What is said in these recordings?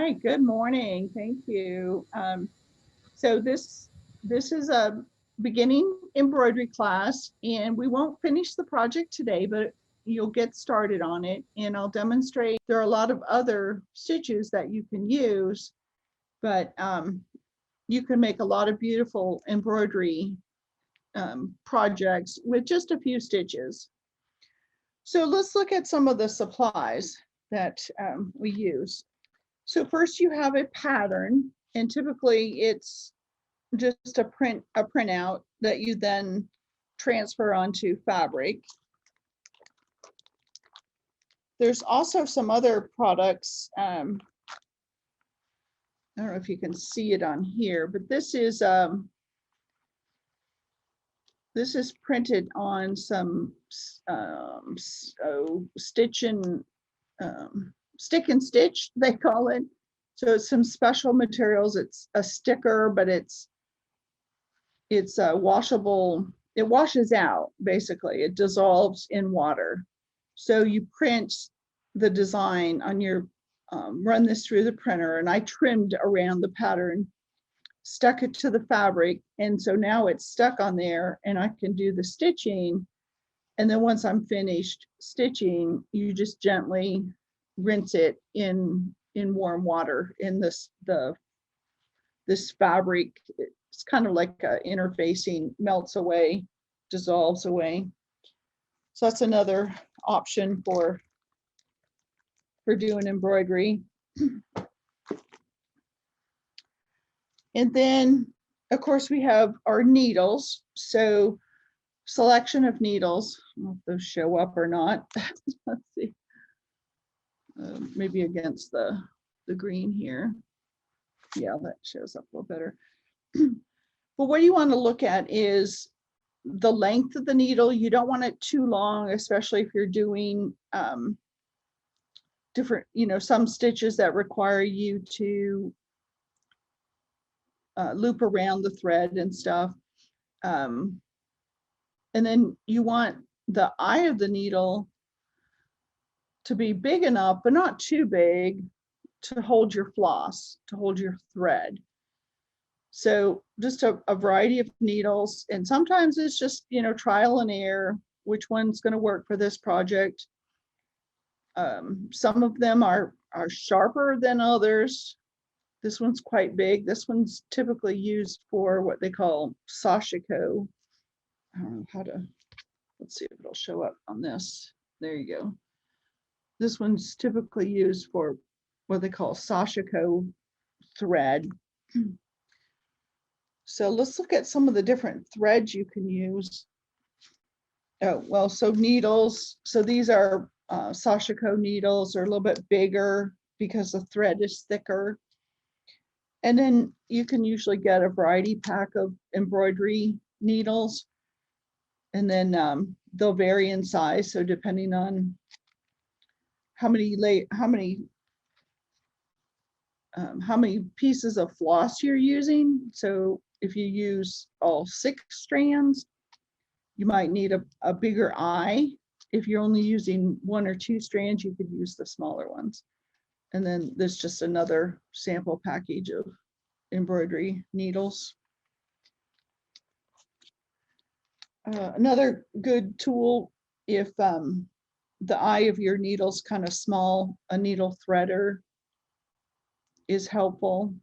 right, good morning. Thank you. So this is a beginning embroidery class, and we won't finish the project today, but you'll get started on it, and I'll demonstrate. There are a lot of other stitches that you can use, but you can make a lot of beautiful embroidery projects with just a few stitches. So let's look at some of the supplies that we use. So first you have a pattern, and typically it's just a printout that you then transfer onto fabric. There's also some other products. I don't know if you can see it on here, but this is printed on some stick and stitch, they call it. So it's some special materials. It's a sticker, but it's washable. It washes out, basically. It dissolves in water. So you print the design on your, run this through the printer, and I trimmed around the pattern, stuck it to the fabric, and so now it's stuck on there, and I can do the stitching. And then once I'm finished stitching, you just gently rinse it in warm water in this fabric. It's kind of like interfacing, melts away, dissolves away. So that's another option for doing embroidery. And then, of course, we have our needles. So selection of needles. I don't know if those show up or not. Let's see. Maybe against the green here. Yeah, that shows up a little better. But what you want to look at is the length of the needle. You don't want it too long, especially if you're doing different, some stitches that require you to loop around the thread and stuff. And then you want the eye of the needle to be big enough, but not too big, to hold your floss, to hold your thread. So just a variety of needles, and sometimes it's just, trial and error, which one's going to work for this project. Some of them are sharper than others. This one's quite big. This one's typically used for what they call sashiko. I don't know how to, let's see if it'll show up on this. There you go. This one's typically used for what they call sashiko thread. So let's look at some of the different threads you can use. Oh, well, so needles. So these are sashiko needles. Are a little bit bigger because the thread is thicker. And then you can usually get a variety pack of embroidery needles. And then they'll vary in size. So depending on how many pieces of floss you're using. So if you use all 6 strands, you might need a bigger eye. If you're only using 1 or 2 strands, you could use the smaller ones. And then there's just another sample package of embroidery needles. Another good tool, if the eye of your needle's kind of small, a needle threader is helpful.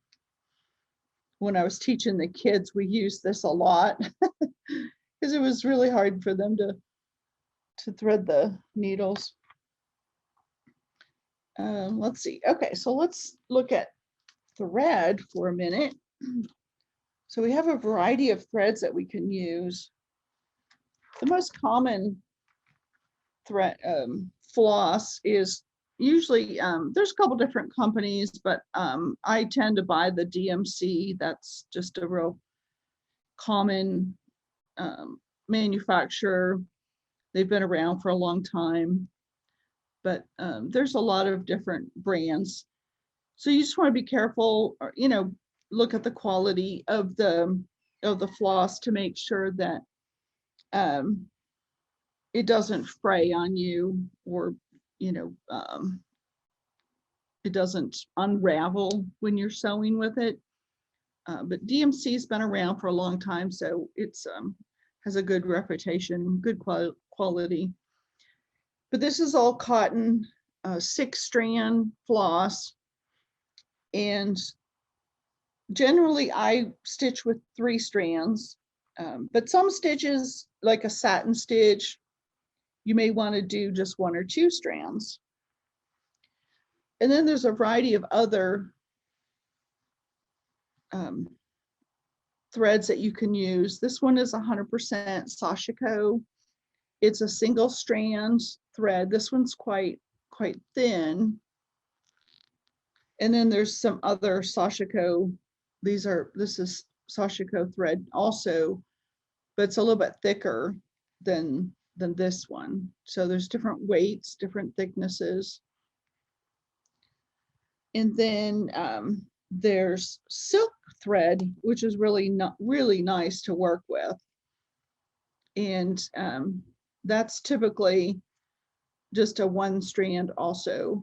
When I was teaching the kids, we used this a lot because it was really hard for them to thread the needles. Let's see. Okay, so let's look at thread for a minute. So we have a variety of threads that we can use. The most common thread floss is usually, there's a couple different companies, but I tend to buy the DMC. That's just a real common manufacturer. They've been around for a long time, but there's a lot of different brands. So you just want to be careful, or, look at the quality of the floss to make sure that it doesn't fray on you, or it it doesn't unravel when you're sewing with it. But DMC's been around for a long time, so it's has a good reputation, good quality. But this is all cotton, 6-strand floss, and generally I stitch with 3 strands, but some stitches, like a satin stitch, you may want to do just 1 or 2 strands. And then there's a variety of other threads that you can use. This one is 100% Sashiko. It's a single strand thread. This one's quite thin. And then there's some other Sashiko. This is Sashiko thread also, but it's a little bit thicker than this one. So there's different weights, different thicknesses. And then there's silk thread, which is really nice to work with. And that's typically just a 1 strand also.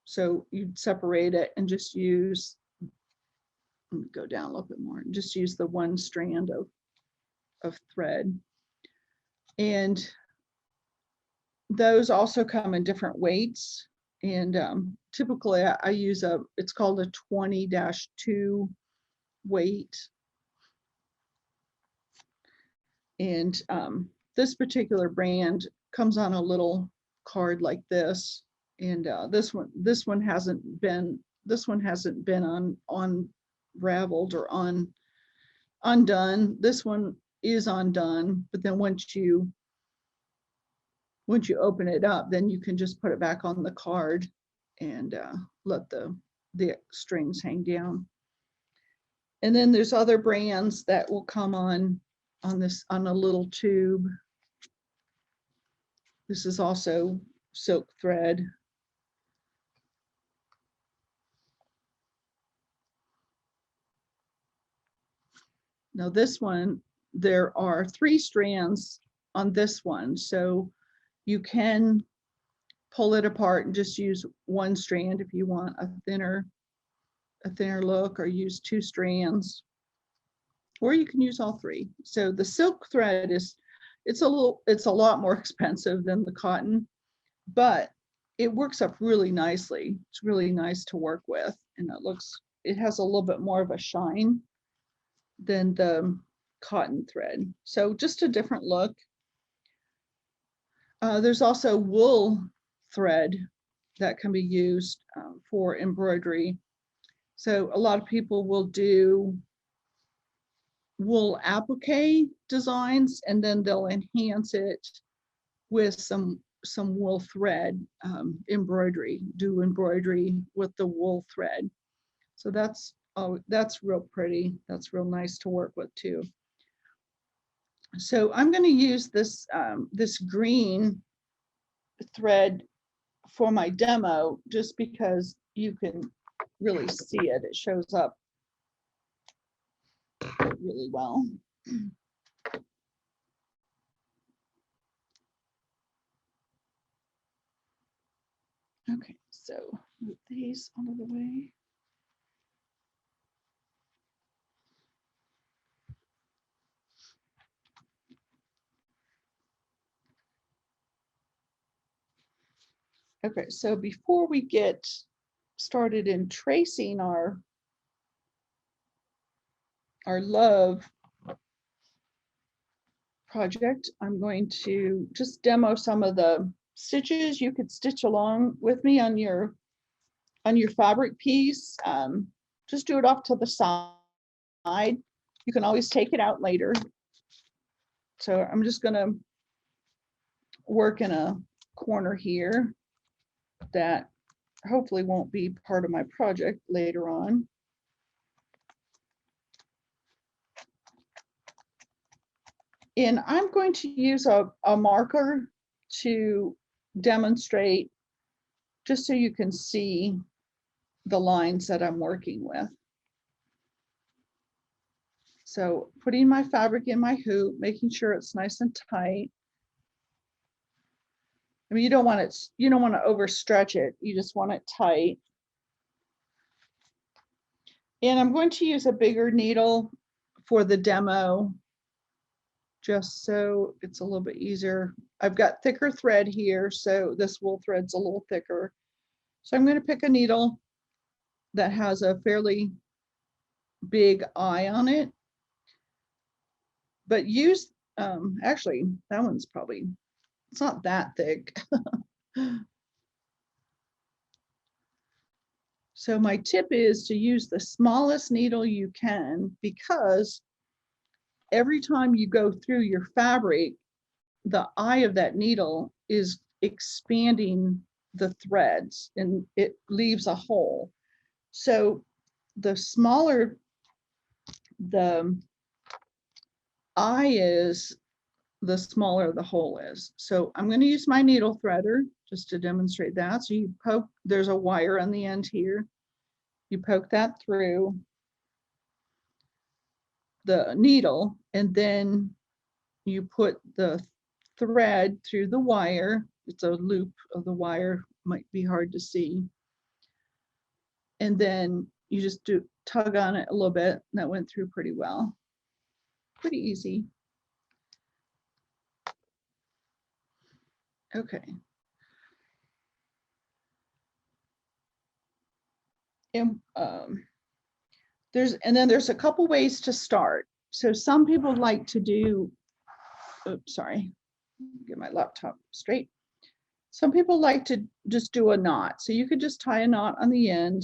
So you'd separate it and just use, let me go down a little bit more, and just use the 1 strand of thread. And those also come in different weights. And typically I use it's called a 20-2 weight. And this particular brand comes on a little card like this. And this one hasn't been unraveled or undone. This one is undone, but then once you open it up, then you can just put it back on the card and let the strings hang down. And then there's other brands that will come on a little tube. This is also silk thread. Now this one, there are 3 strands on this one, so you can pull it apart and just use 1 strand if you want a thinner look, or use 2 strands, or you can use all 3. So the silk thread it's a lot more expensive than the cotton, but it works up really nicely. It's really nice to work with, and it has a little bit more of a shine than the cotton thread. So just a different look. There's also wool thread that can be used for embroidery. So a lot of people will do wool applique designs, and then they'll enhance it with some wool thread embroidery, do embroidery with the wool thread. So that's real pretty. That's real nice to work with too. So I'm going to use this green thread for my demo, just because you can really see it. It shows up really well. Okay, so move these out of the way. Okay, so before we get started in tracing our love project, I'm going to just demo some of the stitches you could stitch along with me on your fabric piece. Just do it off to the side. You can always take it out later. So I'm just going to work in a corner here that hopefully won't be part of my project later on. And I'm going to use a marker to demonstrate, just so you can see the lines that I'm working with. So putting my fabric in my hoop, making sure it's nice and tight. I mean, you don't want to overstretch it. You just want it tight. And I'm going to use a bigger needle for the demo, just so it's a little bit easier. I've got thicker thread here, so this wool thread's a little thicker. So I'm going to pick a needle that has a fairly big eye on it. But use, actually, that one's probably, it's not that thick. So my tip is to use the smallest needle you can, because every time you go through your fabric, the eye of that needle is expanding the threads and it leaves a hole. So the smaller the eye is, the smaller the hole is. So I'm going to use my needle threader just to demonstrate that. So you poke, there's a wire on the end here. You poke that through the needle, and then you put the thread through the wire. It's a loop of the wire, might be hard to see. And then you just tug on it a little bit. And that went through pretty well. Pretty easy. Okay. And there's a couple ways to start. So some people like to do, oops, sorry, get my laptop straight. Some people like to just do a knot. So you could just tie a knot on the end.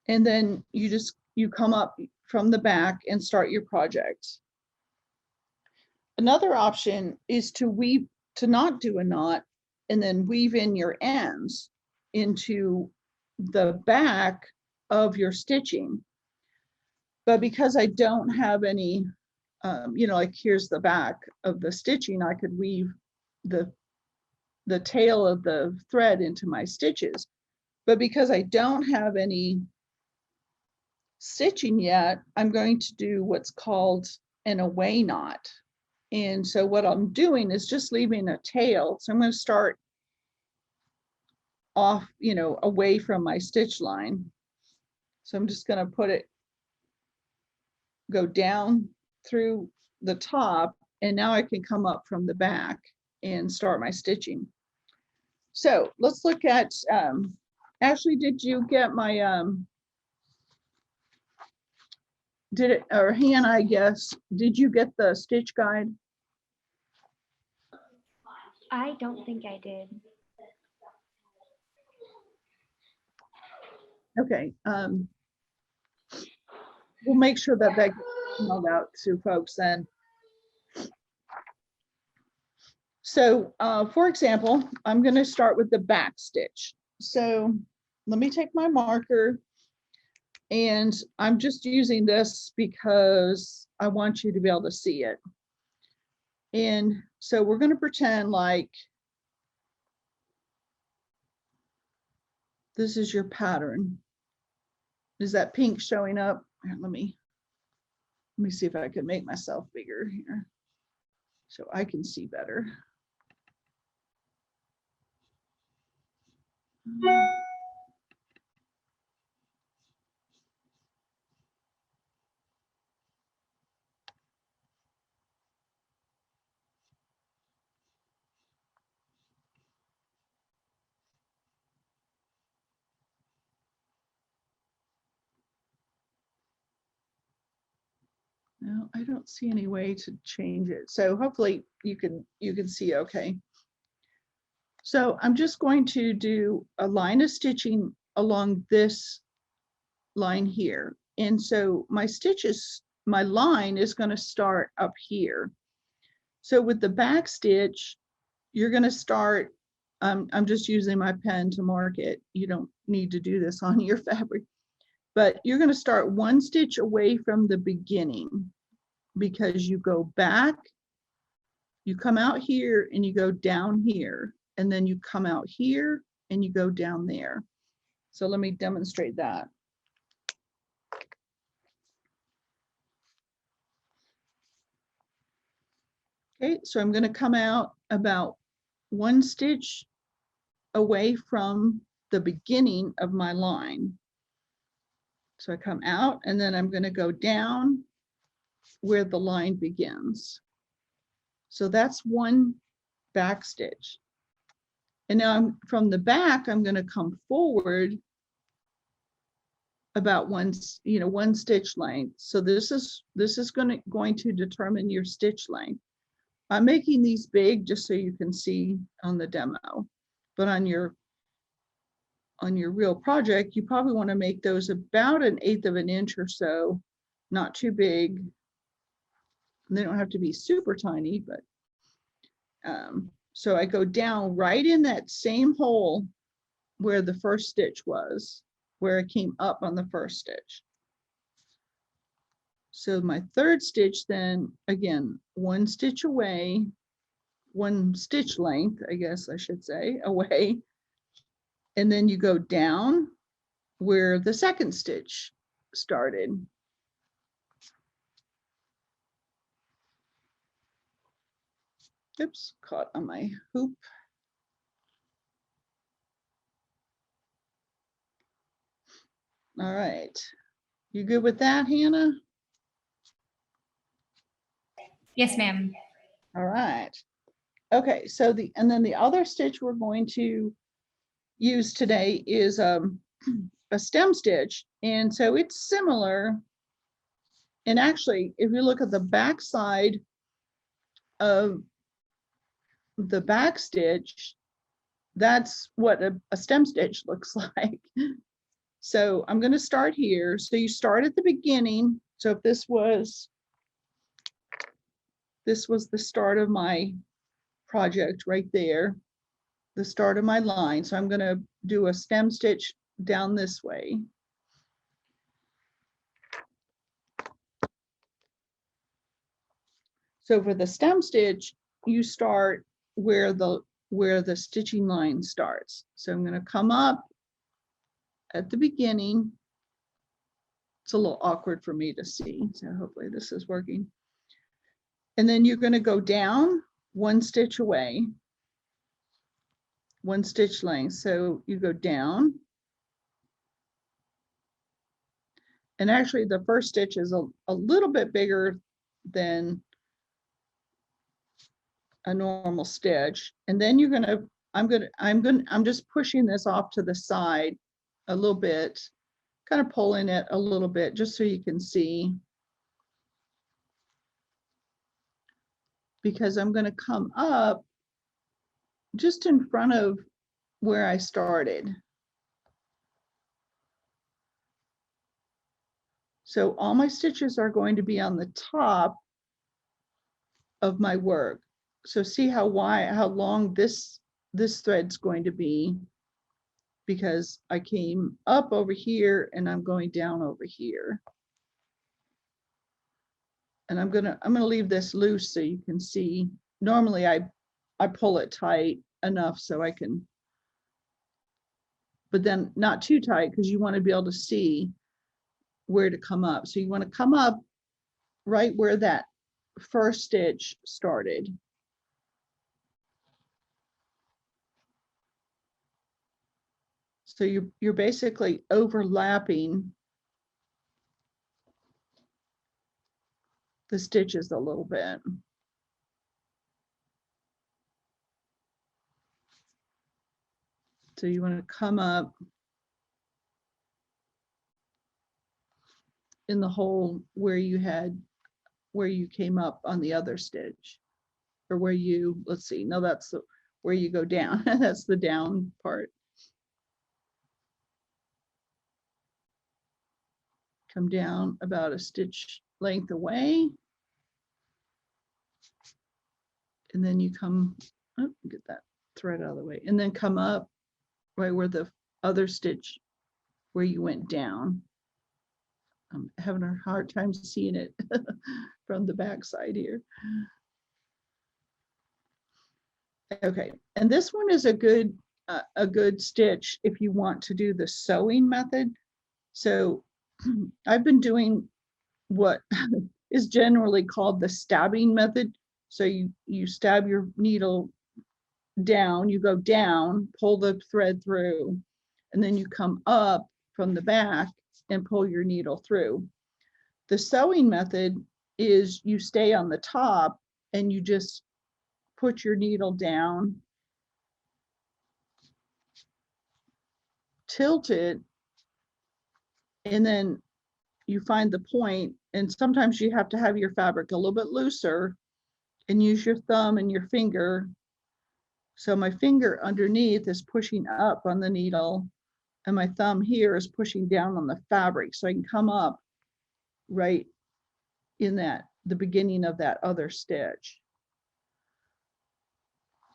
And then you come up from the back and start your project. Another option is to not do a knot and then weave in your ends into the back of your stitching. But because I don't have any, like here's the back of the stitching, I could weave the tail of the thread into my stitches. But because I don't have any stitching yet, I'm going to do what's called an away knot. And so what I'm doing is just leaving a tail. So I'm going to start off, away from my stitch line. So I'm just going to go down through the top, and now I can come up from the back and start my stitching. So let's look at, Ashley, did you get my, or Hannah, I guess, did you get the stitch guide? I don't think I did. Okay. We'll make sure that gets emailed out to folks then. So for example, I'm going to start with the back stitch. So let me take my marker, and I'm just using this because I want you to be able to see it. And so we're going to pretend like this is your pattern. Is that pink showing up? Here, let me see if I can make myself bigger here so I can see better. No, I don't see any way to change it. So hopefully you can see okay. So I'm just going to do a line of stitching along this line here. And so my line is going to start up here. So with the back stitch, you're going to start, I'm just using my pen to mark it. You don't need to do this on your fabric, but you're going to start one stitch away from the beginning, because you go back, you come out here and you go down here, and then you come out here and you go down there. So let me demonstrate that. Okay, so I'm going to come out about 1 stitch away from the beginning of my line. So I come out and then I'm going to go down where the line begins. So that's 1 back stitch. And now from the back, I'm going to come forward about 1 stitch length. So this is going to determine your stitch length. I'm making these big just so you can see on the demo, but on your real project, you probably want to make those about 1/8 of an inch or so, not too big. They don't have to be super tiny, but so I go down right in that same hole where the first stitch was, where I came up on the first stitch. So my 3rd stitch, then again, 1 stitch away, 1 stitch length, I guess I should say, away. And then you go down where the 2nd stitch started. Oops, caught on my hoop. All right. You good with that, Hannah? Yes, ma'am. All right. Okay, so then the other stitch we're going to use today is a stem stitch. And so it's similar. And actually, if you look at the back side of the back stitch, that's what a stem stitch looks like. So I'm going to start here. So you start at the beginning. So if this was the start of my project right there, the start of my line. So I'm going to do a stem stitch down this way. So for the stem stitch, you start where the stitching line starts. So I'm going to come up at the beginning. It's a little awkward for me to see, so hopefully this is working. And then you're going to go down 1 stitch away, 1 stitch length. So you go down. And actually the first stitch is a little bit bigger than a normal stitch. And then you're going to, I'm just pushing this off to the side a little bit, kind of pulling it a little bit just so you can see. Because I'm going to come up just in front of where I started. So all my stitches are going to be on the top of my work. So see how long this thread's going to be, because I came up over here and I'm going down over here. And I'm gonna leave this loose so you can see. Normally I pull it tight enough so I can, but then not too tight, because you want to be able to see where to come up. So you want to come up right where that first stitch started. So you're basically overlapping the stitches a little bit. So you want to come up in the hole where you came up on the other stitch, or where you, let's see, no, that's where you go down. That's the down part. Come down about a stitch length away. And then you come, oh, get that thread out of the way, and then come up right where the other stitch, where you went down. I'm having a hard time seeing it from the back side here. Okay, and this one is a good stitch if you want to do the sewing method. So I've been doing what is generally called the stabbing method. So you stab your needle down, you go down, pull the thread through, and then you come up from the back and pull your needle through. The sewing method is you stay on the top and you just put your needle down, tilt it, and then you find the point, and sometimes you have to have your fabric a little bit looser and use your thumb and your finger. So my finger underneath is pushing up on the needle and my thumb here is pushing down on the fabric so I can come up right in the beginning of that other stitch.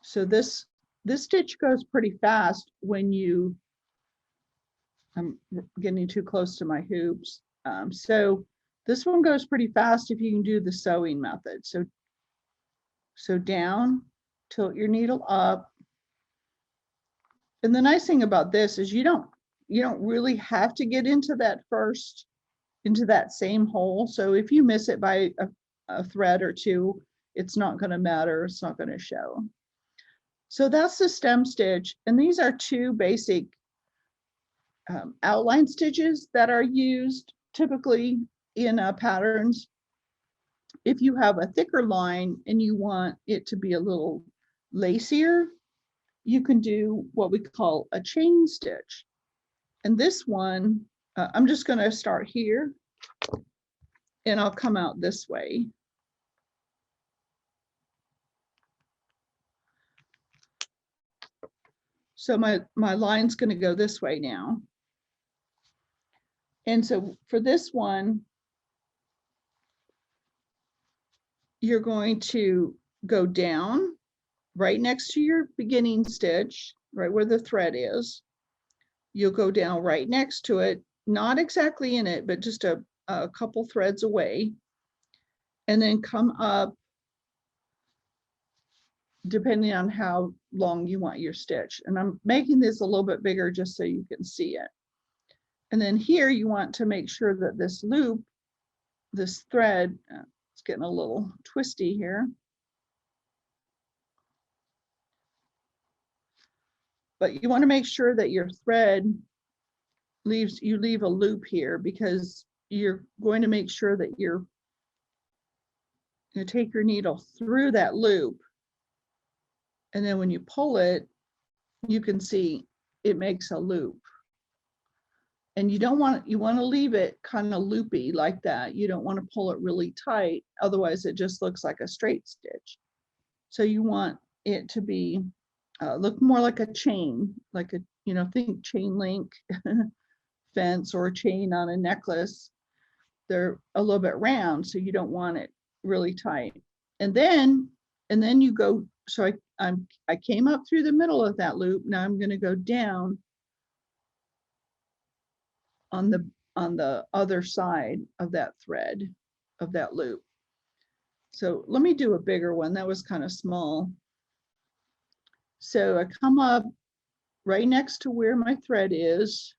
So this stitch goes pretty fast when I'm getting too close to my hoops. So this one goes pretty fast if you can do the sewing method. So down, tilt your needle up. And the nice thing about this is you don't really have to get into that same hole. So if you miss it by a thread or two, it's not going to matter. It's not going to show. So that's the stem stitch. And these are two basic outline stitches that are used typically in patterns. If you have a thicker line and you want it to be a little lacier, you can do what we call a chain stitch. And this one, I'm just going to start here and I'll come out this way. So my line's going to go this way now. And so for this one, you're going to go down right next to your beginning stitch, right where the thread is. You'll go down right next to it, not exactly in it, but just a couple threads away, and then come up depending on how long you want your stitch. And I'm making this a little bit bigger just so you can see it. And then here you want to make sure that this loop, this thread, it's getting a little twisty here. But you want to make sure that your thread you leave a loop here, because you're going to make sure that you take your needle through that loop. And then when you pull it, you can see it makes a loop. And you want to leave it kind of loopy like that. You don't want to pull it really tight. Otherwise it just looks like a straight stitch. So you want it to be, look more like a chain, like a, think chain link fence or a chain on a necklace. They're a little bit round, so you don't want it really tight. And then you go, so I came up through the middle of that loop. Now I'm going to go down on the other side of that thread of that loop. So let me do a bigger one. That was kind of small. So I come up right next to where my thread is.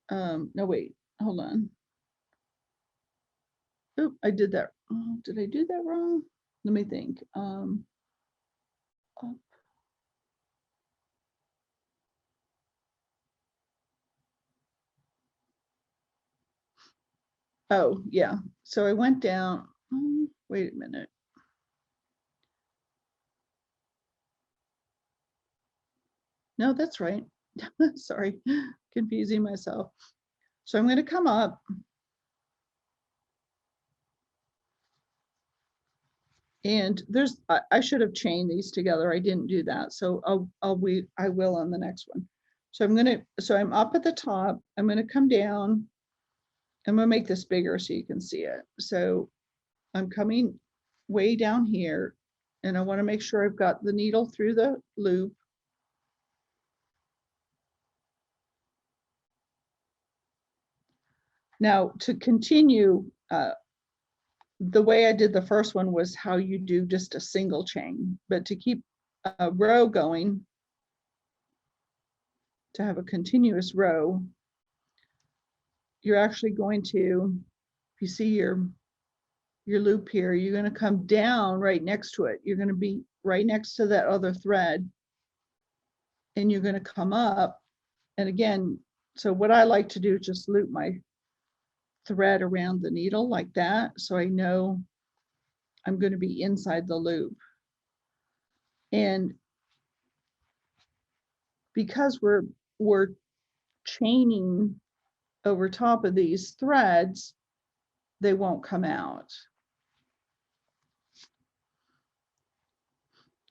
No, wait, hold on. Oop, I did that. Oh, did I do that wrong? Let me think. Up. Oh, yeah. So I went down. Wait a minute. No, that's right. Sorry, confusing myself. So I'm going to come up. And I should have chained these together. I didn't do that. So I will on the next one. So I'm up at the top. I'm going to come down. I'm going to make this bigger so you can see it. So I'm coming way down here and I want to make sure I've got the needle through the loop. Now to continue, the way I did the first one was how you do just a single chain, but to keep a row going, to have a continuous row, you're actually going to, if you see your loop here, you're going to come down right next to it. You're going to be right next to that other thread, and you're going to come up. And again, so what I like to do is just loop my thread around the needle like that, so I know I'm going to be inside the loop. And because we're chaining over top of these threads, they won't come out.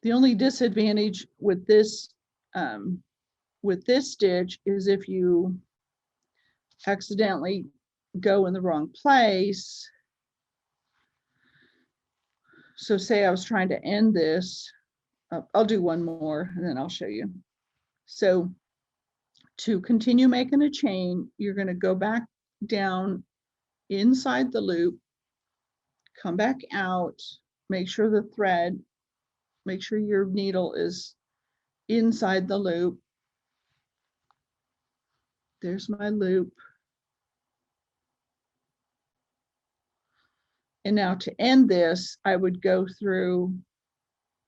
The only disadvantage with this stitch is if you accidentally go in the wrong place. So say I was trying to end this, I'll do one more and then I'll show you. So to continue making a chain, you're going to go back down inside the loop, come back out, make sure your needle is inside the loop. There's my loop. And now to end this, I would go through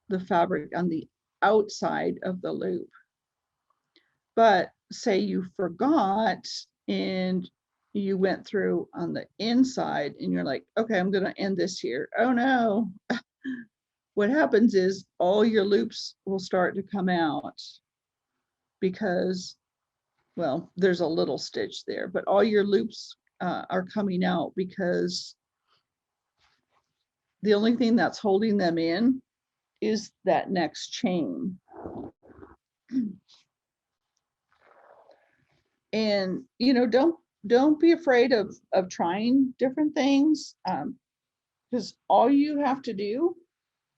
the fabric on the outside of the loop. But say you forgot and you went through on the inside and you're like, okay, I'm going to end this here. Oh no. What happens is all your loops will start to come out because, well, there's a little stitch there, but all your loops are coming out because the only thing that's holding them in is that next chain. And don't be afraid of trying different things, because all you have to do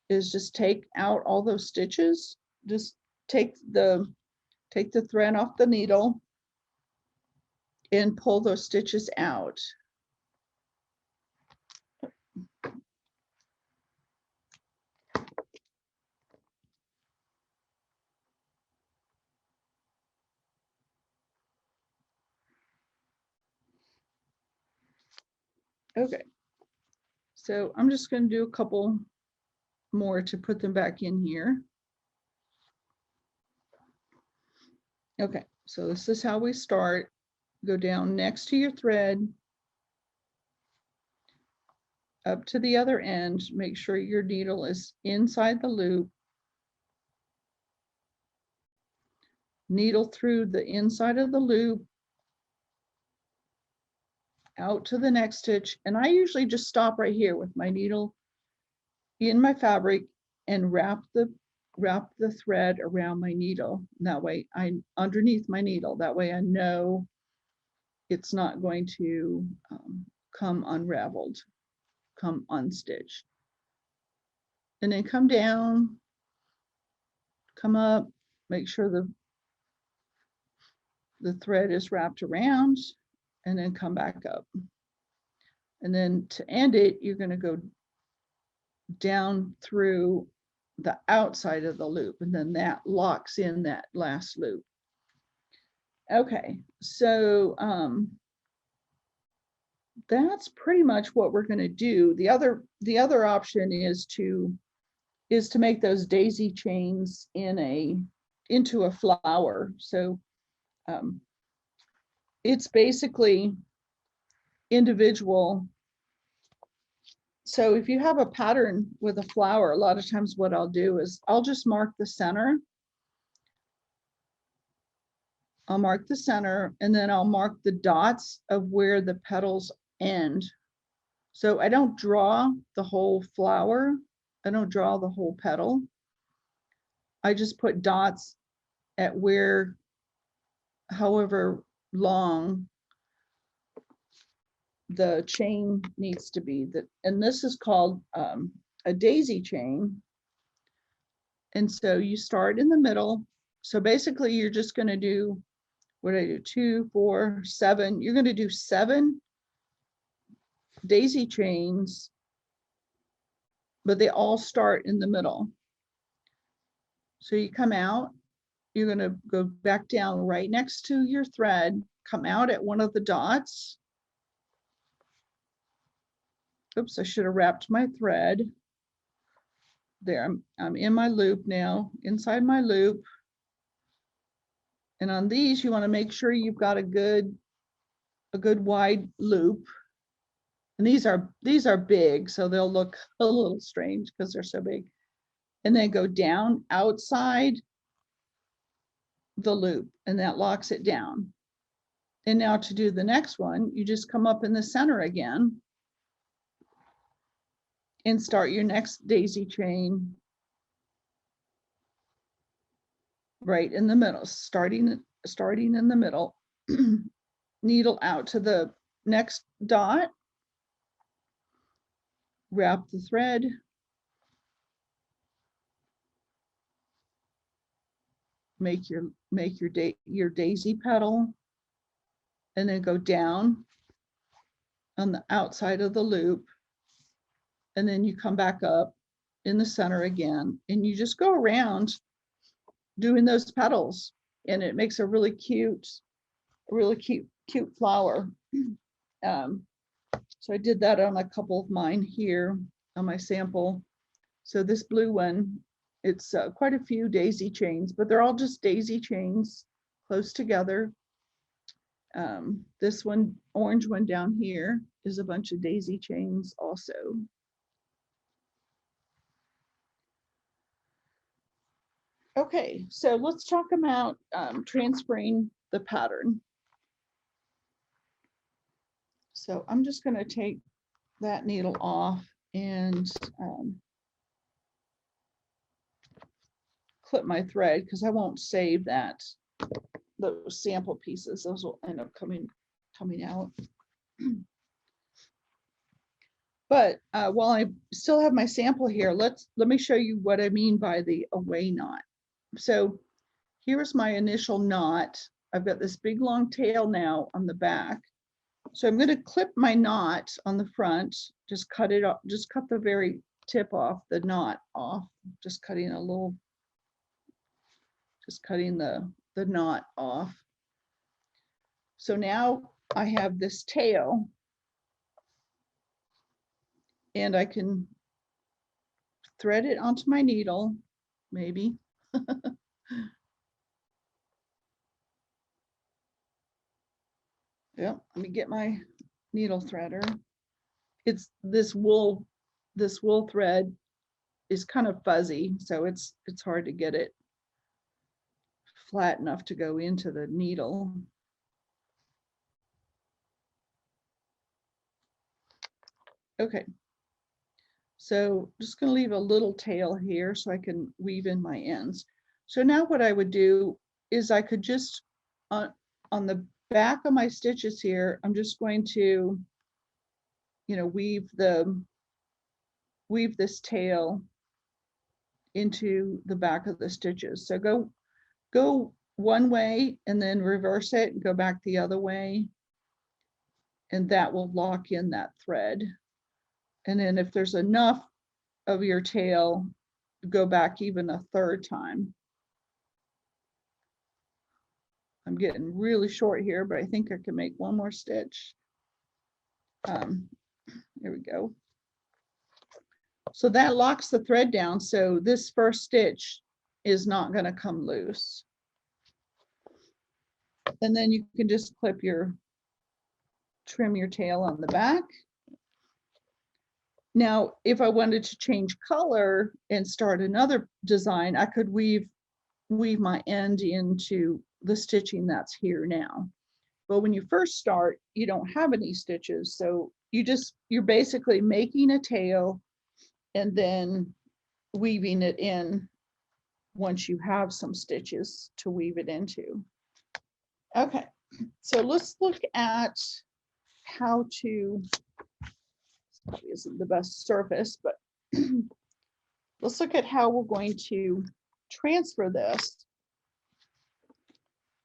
is just take out all those stitches. Just take the thread off the needle and pull those stitches out. Okay, so I'm just going to do a couple more to put them back in here. Okay, so this is how we start. Go down next to your thread, up to the other end, make sure your needle is inside the loop, needle through the inside of the loop, out to the next stitch, and I usually just stop right here with my needle in my fabric and wrap the thread around my needle. That way I'm underneath my needle. That way I know it's not going to come unraveled, come unstitched. And then come down, come up, make sure the thread is wrapped around, and then come back up. And then to end it, you're going to go down through the outside of the loop, and then that locks in that last loop. Okay, so that's pretty much what we're going to do. The other option is to make those daisy chains into a flower. So it's basically individual. So if you have a pattern with a flower, a lot of times what I'll do is I'll just mark the center. I'll mark the center, and then I'll mark the dots of where the petals end. So I don't draw the whole flower. I don't draw the whole petal. I just put dots at where, however long the chain needs to be. And this is called a daisy chain. And so you start in the middle. So basically you're just going to do, what did I do, 2, 4, 7. You're going to do 7 daisy chains, but they all start in the middle. So you come out, you're going to go back down right next to your thread, come out at one of the dots, Oops, I should have wrapped my thread. There, I'm in my loop now, inside my loop. And on these, you want to make sure you've got a good wide loop. And these are big, so they'll look a little strange because they're so big. And then go down outside the loop, and that locks it down. And now to do the next one, you just come up in the center again and start your next daisy chain right in the middle, starting in the middle. Needle out to the next dot, wrap the thread, make your daisy petal, and then go down on the outside of the loop, and then you come back up in the center again, and you just go around doing those petals, and it makes a really cute flower. So I did that on a couple of mine here on my sample. So this blue one, it's quite a few daisy chains, but they're all just daisy chains close together. This one, orange one down here, is a bunch of daisy chains also. Okay, so let's talk about transferring the pattern. So I'm just going to take that needle off and clip my thread, because I won't save those sample pieces. Those will end up coming out. But while I still have my sample here, let me show you what I mean by the away knot. So here's my initial knot. I've got this big long tail now on the back. So I'm going to clip my knot on the front, just cut it off, just cut the very tip off, the knot off, just cutting the knot off. So now I have this tail, and I can thread it onto my needle, maybe. Yep, let me get my needle threader. It's this wool thread is kind of fuzzy, so it's hard to get it flat enough to go into the needle. Okay, so just going to leave a little tail here so I can weave in my ends. So now what I would do is I could just on the back of my stitches here, I'm just going to, weave this tail into the back of the stitches. So go one way and then reverse it and go back the other way, and that will lock in that thread. And then if there's enough of your tail, go back even a third time. I'm getting really short here, but I think I can make one more stitch. There we go. So that locks the thread down, so this first stitch is not going to come loose. And then you can just trim your tail on the back. Now, if I wanted to change color and start another design, I could weave my end into the stitching that's here now. But when you first start, you don't have any stitches, so you're basically making a tail and then weaving it in once you have some stitches to weave it into. Okay, so let's look at how to, probably isn't the best surface, but let's look at how we're going to transfer this.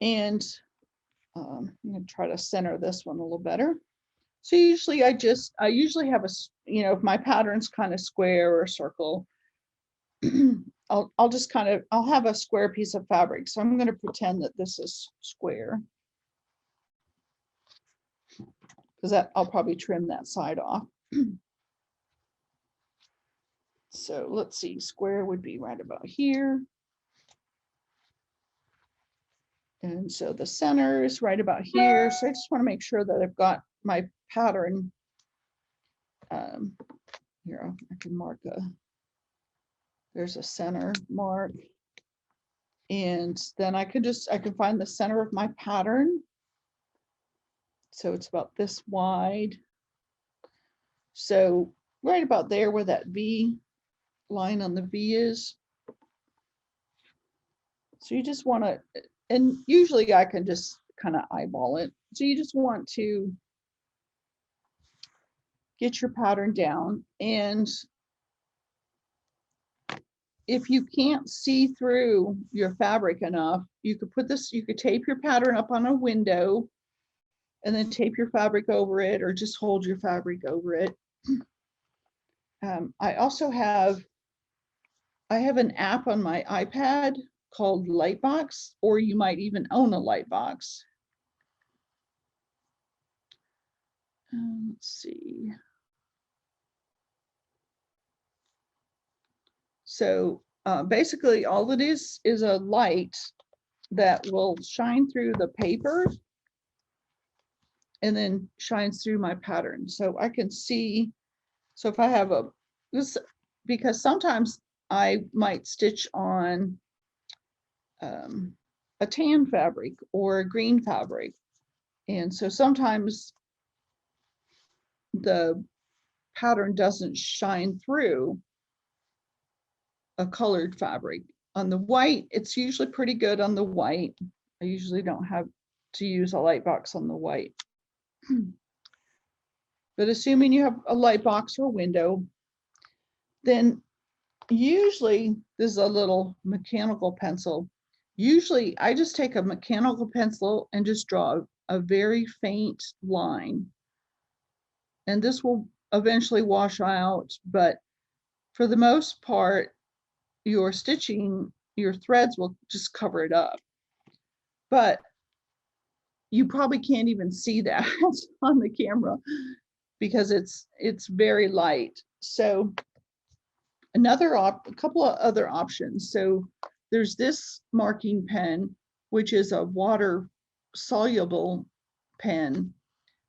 And I'm going to try to center this one a little better. So usually I usually have if my pattern's kind of square or circle, I'll have a square piece of fabric. So I'm going to pretend that this is square, because I'll probably trim that side off. So let's see, square would be right about here. And so the center is right about here. So I just want to make sure that I've got my pattern. Here, I can mark there's a center mark. And then I can find the center of my pattern. So it's about this wide. So right about there where that V line on the V is. So you just want to, and usually I can just kind of eyeball it. So you just want to get your pattern down. And if you can't see through your fabric enough, you could tape your pattern up on a window and then tape your fabric over it, or just hold your fabric over it. I also have an app on my iPad called Lightbox, or you might even own a Lightbox. Let's see. So basically all it is a light that will shine through the paper and then shines through my pattern. So I can see, so if I have because sometimes I might stitch on a tan fabric or a green fabric. And so sometimes the pattern doesn't shine through a colored fabric. On the white, it's usually pretty good on the white. I usually don't have to use a light box on the white. But assuming you have a light box or window, then usually this is a little mechanical pencil. Usually I just take a mechanical pencil and just draw a very faint line. And this will eventually wash out, but for the most part, your stitching, your threads will just cover it up. But you probably can't even see that on the camera because it's very light. So a couple of other options. So there's this marking pen, which is a water soluble pen.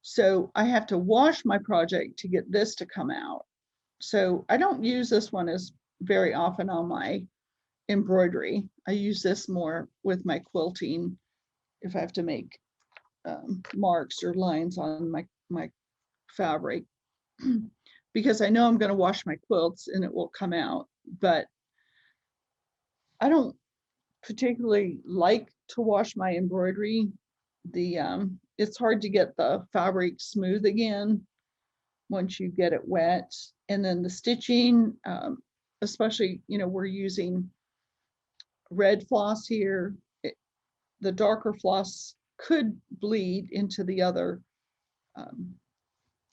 So I have to wash my project to get this to come out. So I don't use this one as very often on my embroidery. I use this more with my quilting if I have to make marks or lines on my fabric, because I know I'm going to wash my quilts and it will come out. But I don't particularly like to wash my embroidery. It's hard to get the fabric smooth again once you get it wet. And then the stitching, especially, we're using red floss here. The darker floss could bleed into the other,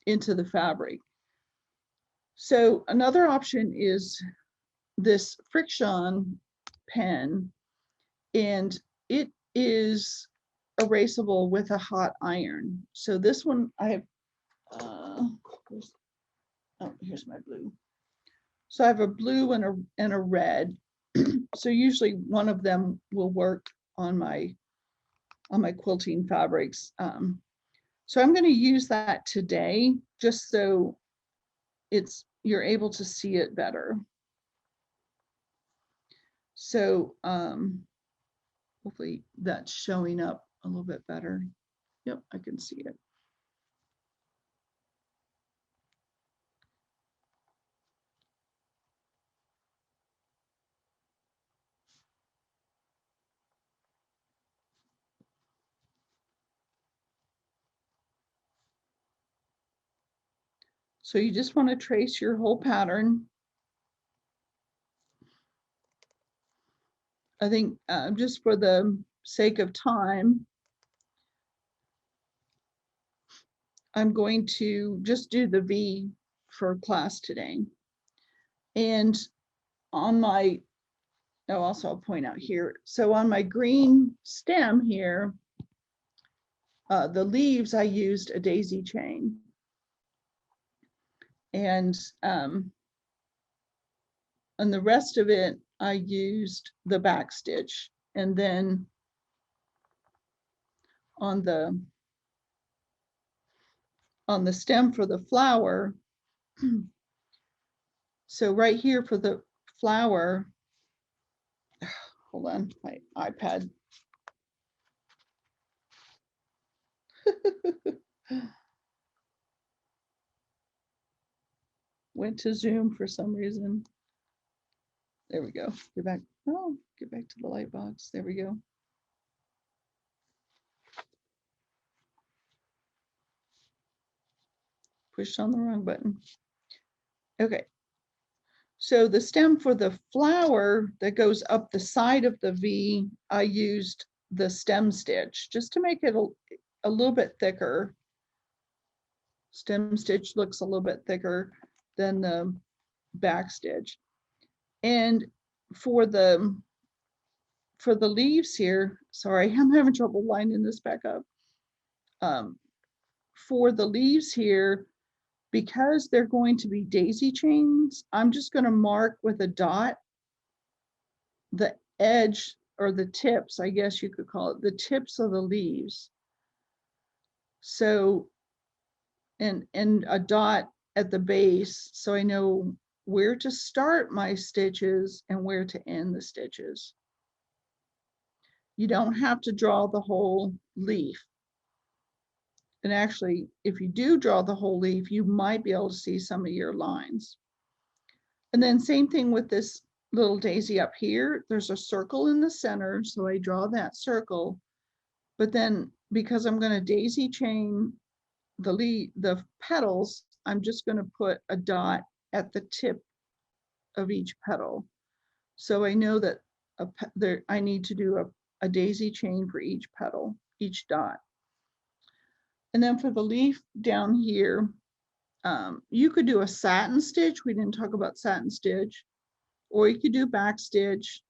into the fabric. So another option is this friction pen, and it is erasable with a hot iron. So this one I have, here's my blue. So I have a blue and a red. So usually one of them will work on my quilting fabrics. So I'm going to use that today just so you're able to see it better. So hopefully that's showing up a little bit better. Yep, I can see it. So you just want to trace your whole pattern. I think just for the sake of time, I'm going to just do the V for class today. And on my, also I'll point out here, so on my green stem here, the leaves, I used a daisy chain. And and the rest of it, I used the back stitch. And then on the stem for the flower, so right here for the flower, hold on, my iPad. Went to Zoom for some reason. There we go. Get back. Oh, get back to the Lightbox. There we go. Pushed on the wrong button. Okay. So the stem for the flower that goes up the side of the V, I used the stem stitch just to make it a little bit thicker. Stem stitch looks a little bit thicker than the back stitch. And for the leaves here, sorry, I'm having trouble lining this back up. For the leaves here, because they're going to be daisy chains, I'm just going to mark with a dot the edge or the tips, I guess you could call it, the tips of the leaves. So, and a dot at the base, so I know where to start my stitches and where to end the stitches. You don't have to draw the whole leaf. And actually, if you do draw the whole leaf, you might be able to see some of your lines. And then same thing with this little daisy up here. There's a circle in the center, so I draw that circle. But then because I'm going to daisy chain the petals, I'm just going to put a dot at the tip of each petal. So I know that I need to do a daisy chain for each petal, each dot. And then for the leaf down here, you could do a satin stitch. We didn't talk about satin stitch, or you could do back stitch.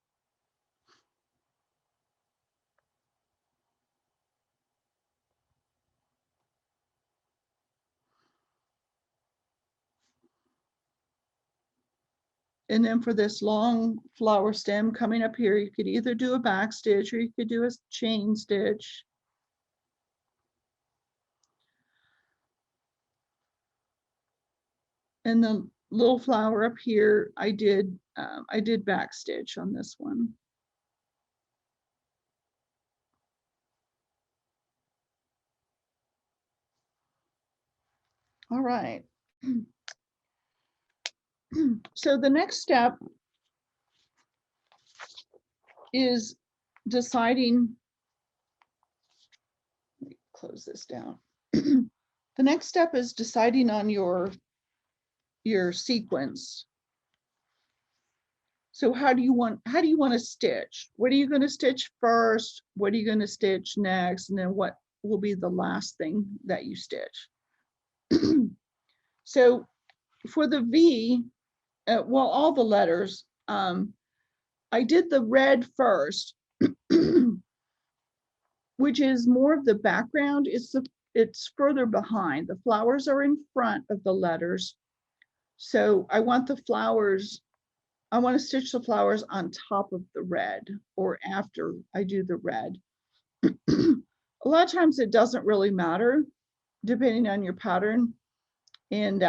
And then for this long flower stem coming up here, you could either do a back stitch or you could do a chain stitch. And the little flower up here, I did back stitch on this one. All right. So the next step is deciding, let me close this down. The next step is deciding on your sequence. So how do you want to stitch? What are you going to stitch first? What are you going to stitch next? And then what will be the last thing that you stitch? So for the V, well, all the letters, I did the red first, which is more of the background. It's further behind. The flowers are in front of the letters. So I want the flowers, I want to stitch the flowers on top of the red or after I do the red. A lot of times it doesn't really matter depending on your pattern. And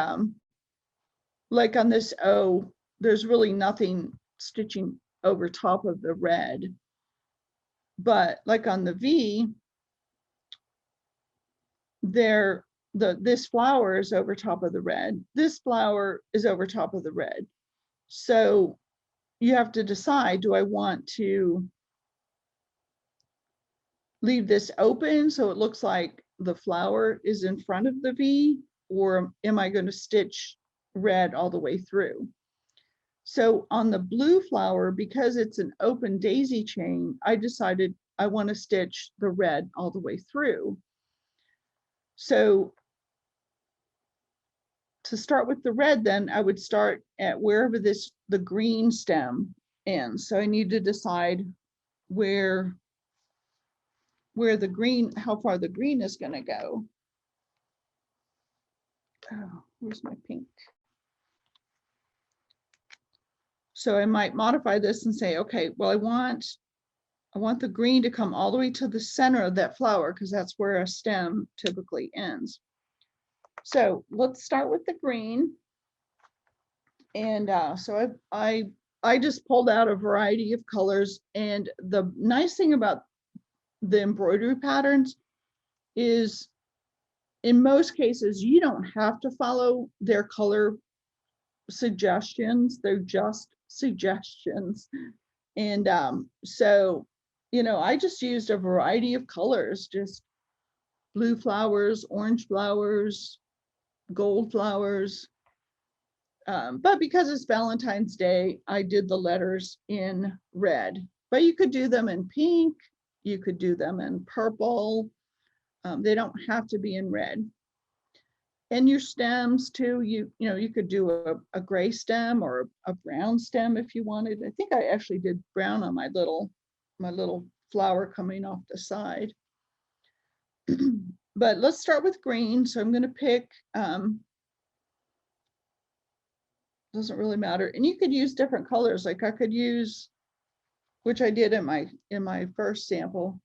like on this O, there's really nothing stitching over top of the red. But like on the V, this flower is over top of the red. This flower is over top of the red. So you have to decide, do I want to leave this open so it looks like the flower is in front of the V, or am I going to stitch red all the way through? So on the blue flower, because it's an open daisy chain, I decided I want to stitch the red all the way through. So to start with the red, then I would start at wherever the green stem ends. So I need to decide where the green, how far the green is going to go. Oh, where's my pink? So I might modify this and say, okay, well, I want the green to come all the way to the center of that flower because that's where a stem typically ends. So let's start with the green. And so I just pulled out a variety of colors. And the nice thing about the embroidery patterns is in most cases, you don't have to follow their color suggestions. They're just suggestions. And so, you know, I just used a variety of colors, just blue flowers, orange flowers, gold flowers. But because it's Valentine's Day, I did the letters in red, but you could do them in pink. You could do them in purple. They don't have to be in red. And your stems too, you know, you could do a gray stem or a brown stem if you wanted. I think I actually did brown on my little flower coming off the side. But let's start with green. So I'm going to pick, doesn't really matter. And you could use different colors. Like I could use, which I did in my first sample.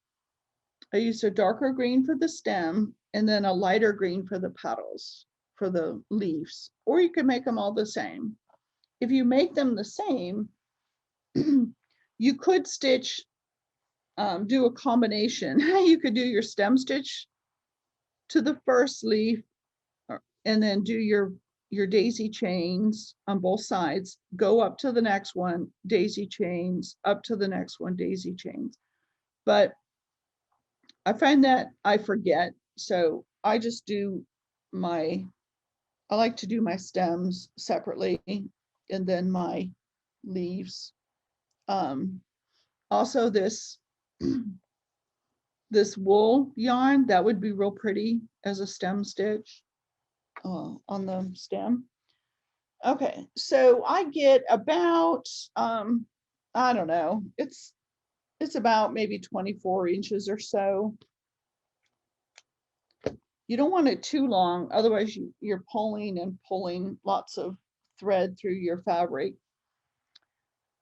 I used a darker green for the stem and then a lighter green for the petals, for the leaves, or you could make them all the same. If you make them the same, you could stitch, do a combination. You could do your stem stitch to the first leaf and then do your daisy chains on both sides, go up to the next one, daisy chains, up to the next one, daisy chains. But I find that I forget, so I just do I like to do my stems separately and then my leaves. Also this wool yarn, that would be real pretty as a stem stitch on the stem. Okay, so I get about, I don't know, it's about maybe 24 inches or so. You don't want it too long, otherwise you're pulling and pulling lots of thread through your fabric.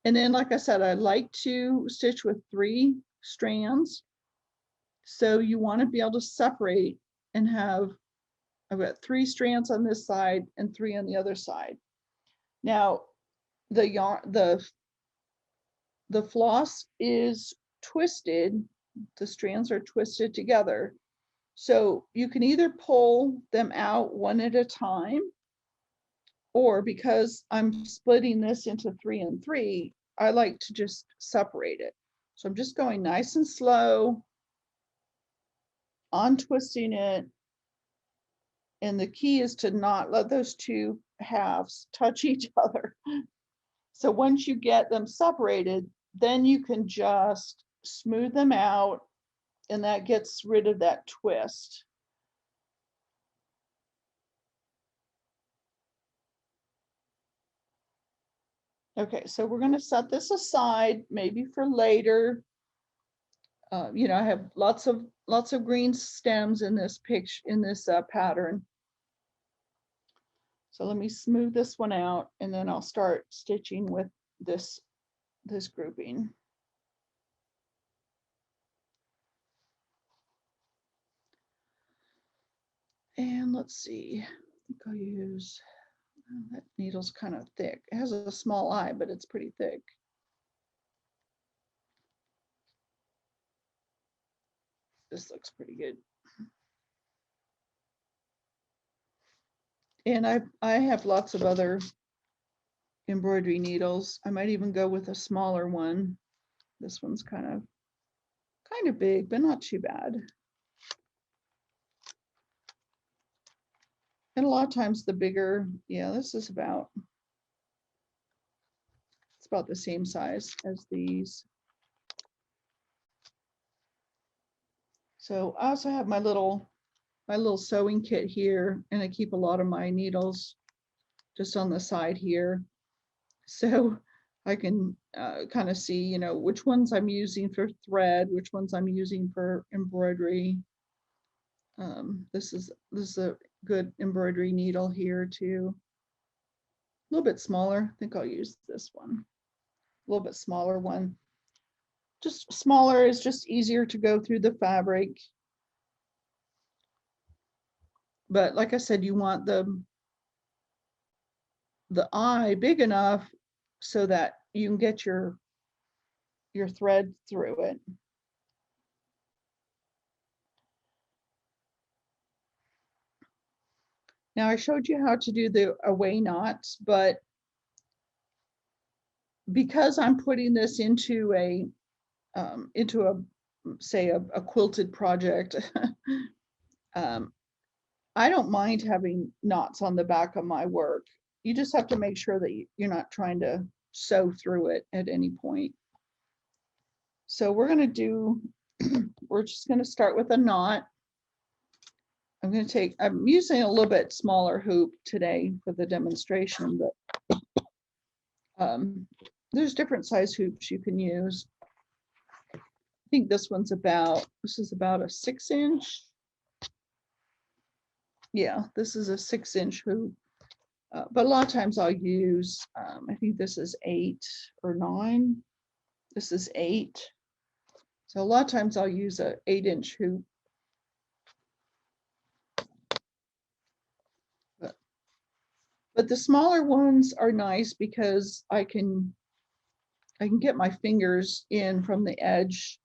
And then, like I said, I like to stitch with 3 strands. So you want to be able to separate and have, I've got 3 strands on this side and 3 on the other side. Now, the yarn, the floss is twisted, the strands are twisted together. So you can either pull them out one at a time, or because I'm splitting this into 3 and 3, I like to just separate it. So I'm just going nice and slow, untwisting it. And the key is to not let those 2 halves touch each other. So once you get them separated, then you can just smooth them out, and that gets rid of that twist. Okay, so we're going to set this aside maybe for later. You know, I have lots of green stems in this picture, in this pattern. So let me smooth this one out, and then I'll start stitching with this grouping. And let's see, I think I'll use, that needle's kind of thick. It has a small eye, but it's pretty thick. This looks pretty good. And I have lots of other embroidery needles. I might even go with a smaller one. This one's kind of big, but not too bad. And a lot of times the bigger, yeah, this is about, it's about the same size as these. So I also have my little sewing kit here, and I keep a lot of my needles just on the side here. So I can kind of see, you know, which ones I'm using for thread, which ones I'm using for embroidery. This is a good embroidery needle here too. A little bit smaller. I think I'll use this one. little bit smaller one. Just smaller is just easier to go through the fabric. But like I said, you want the eye big enough so that you can get your thread through it. Now I showed you how to do the away knots, but because I'm putting this into a say a quilted project, I don't mind having knots on the back of my work. You just have to make sure that you're not trying to sew through it at any point. So we're going to do, we're just going to start with a knot. I'm using a little bit smaller hoop today for the demonstration, but there's different size hoops you can use. I think this is about a 6-inch. Yeah, this is a 6-inch hoop. But a lot of times I'll use, I think this is 8 or 9. This is 8. So a lot of times I'll use a 8-inch hoop. But the smaller ones are nice because I can get my fingers in from the edge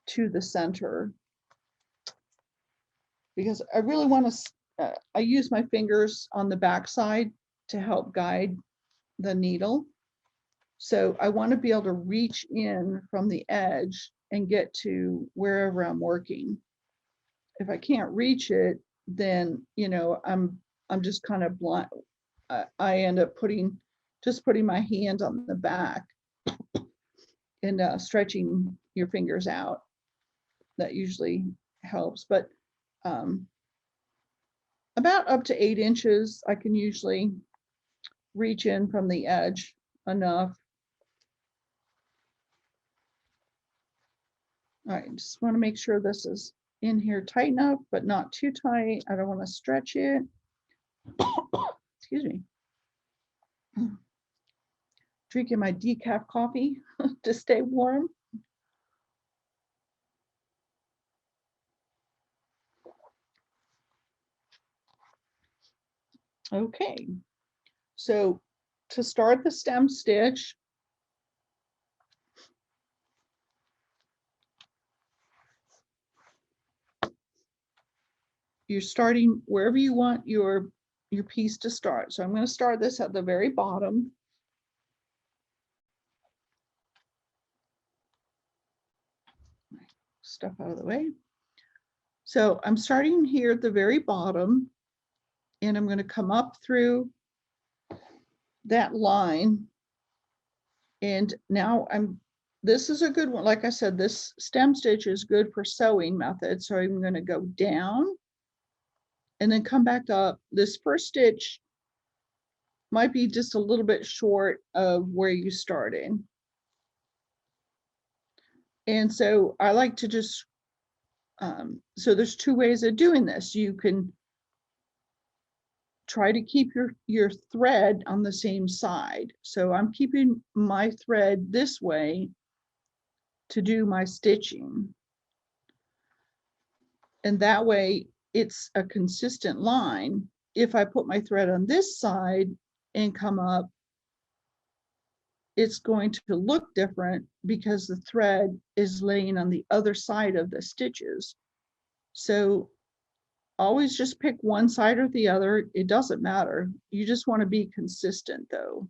to the center. Because I really want to, I use my fingers on the back side to help guide the needle. So I want to be able to reach in from the edge and get to wherever I'm working. If I can't reach it, then, you know, I'm just kind of blind. I end up putting my hand on the back and stretching your fingers out. That usually helps, but about up to 8 inches, I can usually reach in from the edge enough. All right, just want to make sure this is in here tight enough, but not too tight. I don't want to stretch it. Excuse me. Drinking my decaf coffee to stay warm. Okay, so to start the stem stitch, you're starting wherever you want your piece to start. So I'm going to start this at the very bottom. Stuff out of the way. So I'm starting here at the very bottom, and I'm going to come up through that line. And now this is a good one. Like I said, this stem stitch is good for sewing method. So I'm going to go down and then come back up. This first stitch might be just a little bit short of where you started. And so I like to just, so there's 2 ways of doing this. You can try to keep your thread on the same side. So I'm keeping my thread this way to do my stitching. And that way it's a consistent line. If I put my thread on this side and come up, it's going to look different because the thread is laying on the other side of the stitches. So always just pick one side or the other. It doesn't matter. You just want to be consistent though.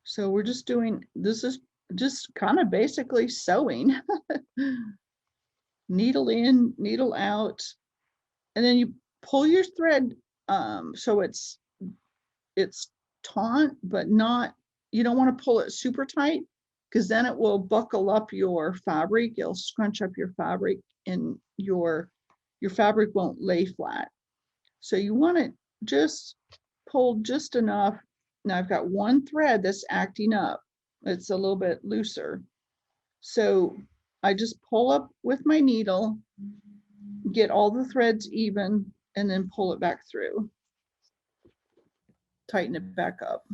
So we're just doing, this is just kind of basically sewing. Needle in, needle out, and then you pull your thread so it's taut, but not, you don't want to pull it super tight because then it will buckle up your fabric. It'll scrunch up your fabric and your fabric won't lay flat. So you want to just pull just enough. Now I've got one thread that's acting up. It's a little bit looser. So I just pull up with my needle, get all the threads even, and then pull it back through. tighten it back up.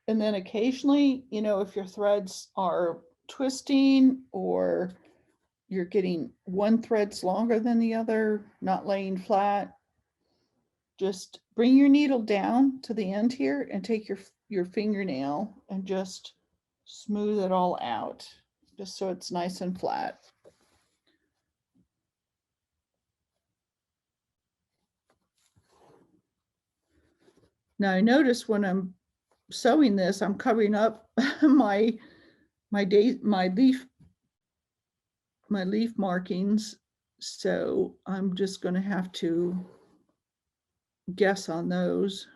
And then occasionally, you know, if your threads are twisting or you're getting one thread's longer than the other, not laying flat, just bring your needle down to the end here and take your fingernail and just smooth it all out, just so it's nice and flat. Now I notice when I'm sewing this, I'm covering up my leaf markings. So I'm just going to have to guess on those.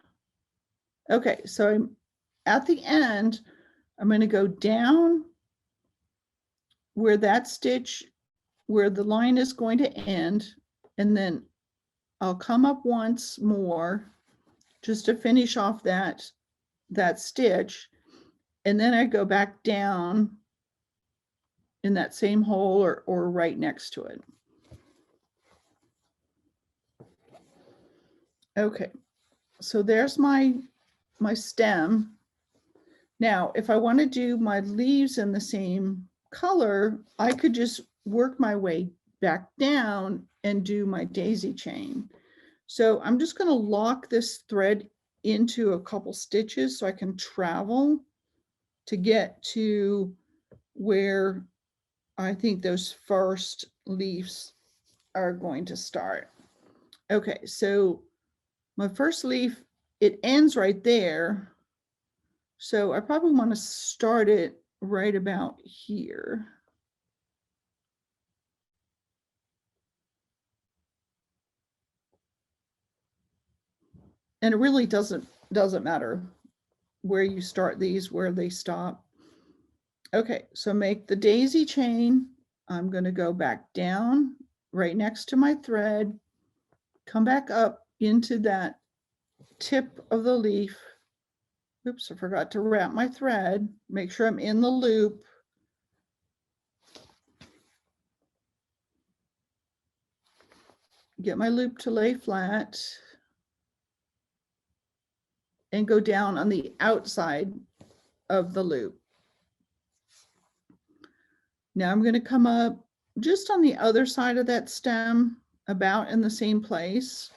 Okay, so I'm at the end, I'm going to go down where that stitch, where the line is going to end, and then I'll come up once more just to finish off that stitch, and then I go back down in that same hole or right next to it. Okay, so there's my stem. Now, if I want to do my leaves in the same color, I could just work my way back down and do my daisy chain. So I'm just going to lock this thread into a couple stitches so I can travel to get to where I think those first leaves are going to start. Okay, so my first leaf, it ends right there. So I probably want to start it right about here. And it really doesn't matter where you start these, where they stop. Okay, so make the daisy chain. I'm going to go back down right next to my thread, come back up into that tip of the leaf. Oops, I forgot to wrap my thread. Make sure I'm in the loop. Get my loop to lay flat and go down on the outside of the loop. Now I'm going to come up just on the other side of that stem, about in the same place,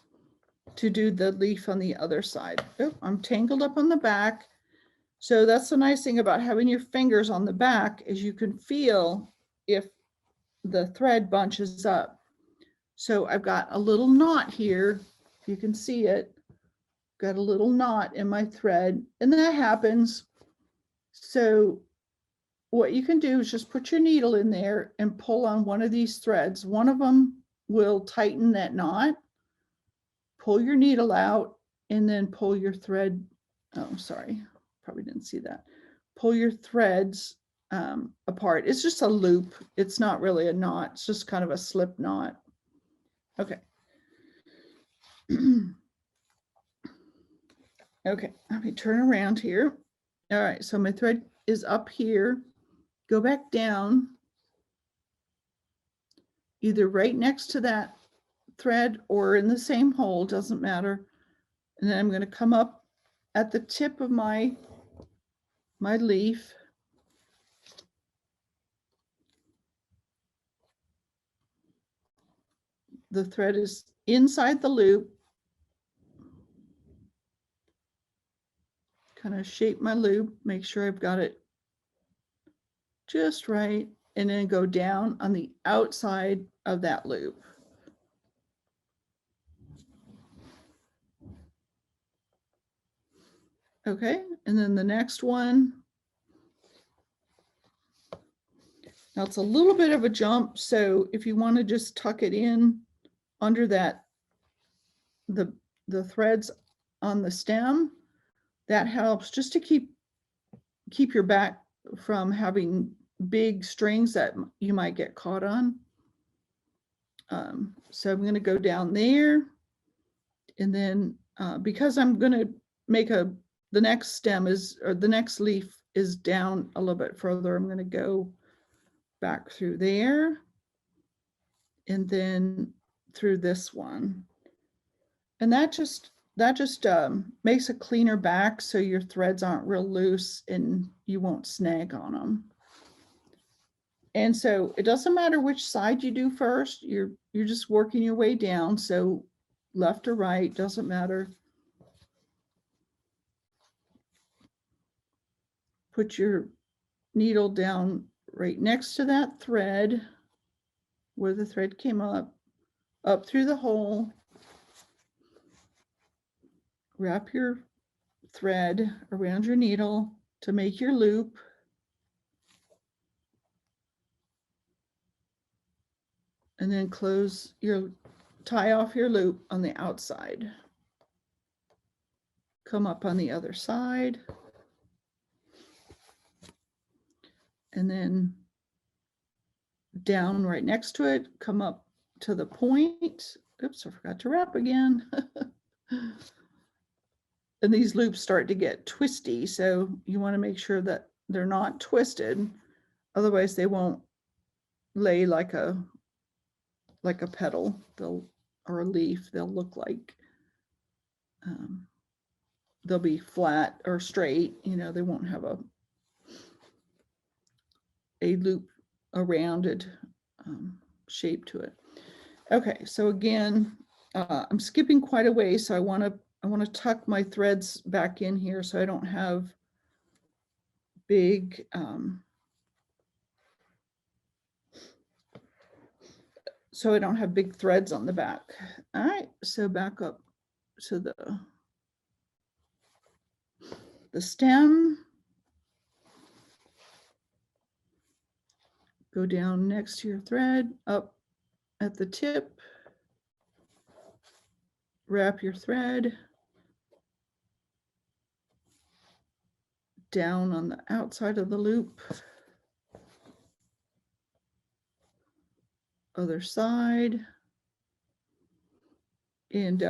to do the leaf on the other side. Oh, I'm tangled up on the back. So that's the nice thing about having your fingers on the back, is you can feel if the thread bunches up. So I've got a little knot here. You can see it. Got a little knot in my thread, and that happens. So what you can do is just put your needle in there and pull on one of these threads. One of them will tighten that knot. Pull your needle out and then pull your thread. Oh, sorry, probably didn't see that. Pull your threads apart. It's just a loop. It's not really a knot. It's just kind of a slip knot. Okay. Okay, let me turn around here. All right, so my thread is up here. Go back down, either right next to that thread or in the same hole, doesn't matter. And then I'm going to come up at the tip of my leaf. The thread is inside the loop. Kind of shape my loop, make sure I've got it just right, and then go down on the outside of that loop. Okay, and then the next one. Now it's a little bit of a jump, so if you want to just tuck it in under that, the threads on the stem, that helps just to keep your back from having big strings that you might get caught on. So I'm going to go down there, and then because I'm going to make the next stem is, or the next leaf is down a little bit further, I'm going to go back through there, and then through this one. And that just makes a cleaner back so your threads aren't real loose and you won't snag on them. And so it doesn't matter which side you do first, you're just working your way down. So left or right, doesn't matter. Put your needle down right next to that thread where the thread came up through the hole. Wrap your thread around your needle to make your loop. And then tie off your loop on the outside. Come up on the other side. And then down right next to it, come up to the point. Oops, I forgot to wrap again. And these loops start to get twisty, so you want to make sure that they're not twisted. Otherwise they won't lay like a petal, or a leaf. They'll look like they'll be flat or straight, they won't have a loop, a rounded shape to it. Okay, so again, I'm skipping quite a way, so I want to tuck my threads back in here so I don't have big threads on the back. All right, so back up to the stem. Go down next to your thread, up at the tip, wrap your thread, down on the outside of the loop, other side, and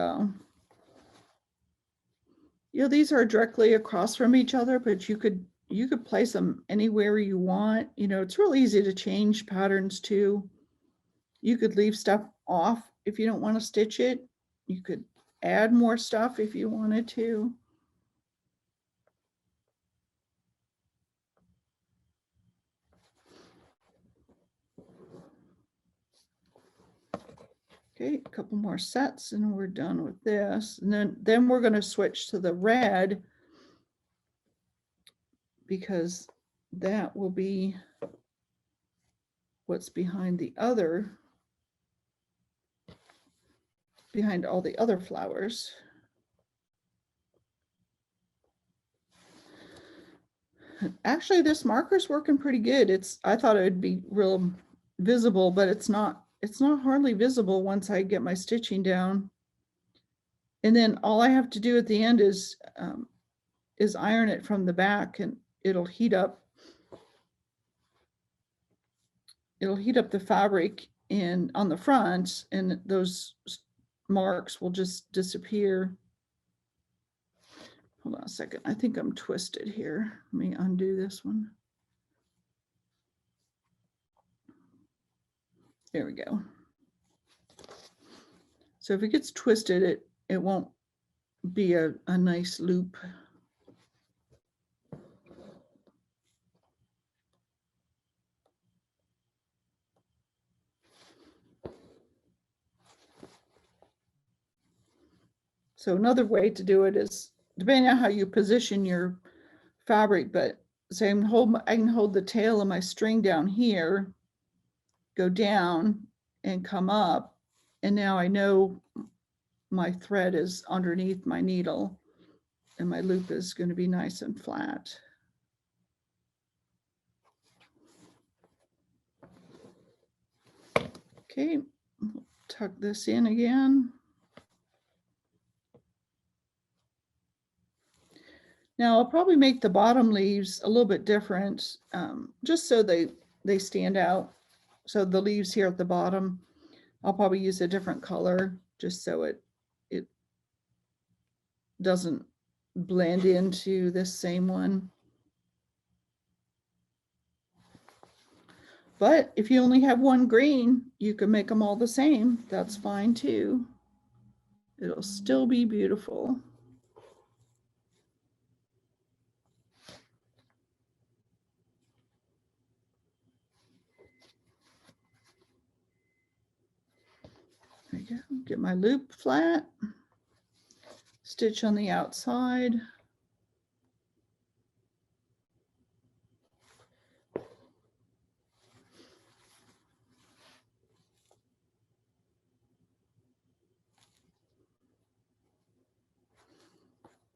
these are directly across from each other, but you could place them anywhere you want. It's real easy to change patterns too. You could leave stuff off if you don't want to stitch it. You could add more stuff if you wanted to. Okay, a couple more sets and we're done with this. And then we're going to switch to the red, because that will be what's behind all the other flowers. Actually, this marker's working pretty good. I thought it would be real visible, but it's not hardly visible once I get my stitching down. And then all I have to do at the end is iron it from the back, and it'll heat up the fabric on the front, and those marks will just disappear. Hold on a second. I think I'm twisted here. Let me undo this one. There we go. So if it gets twisted, it won't be a nice loop. So another way to do it is, depending on how you position your fabric, but say I can hold the tail of my string down here, go down and come up, and now I know my thread is underneath my needle and my loop is going to be nice and flat. Okay, tuck this in again. Now I'll probably make the bottom leaves a little bit different, just so they stand out. So the leaves here at the bottom, I'll probably use a different color just so it doesn't blend into this same one. But if you only have one green, you can make them all the same. That's fine too. It'll still be beautiful. There you go. Get my loop flat. Stitch on the outside.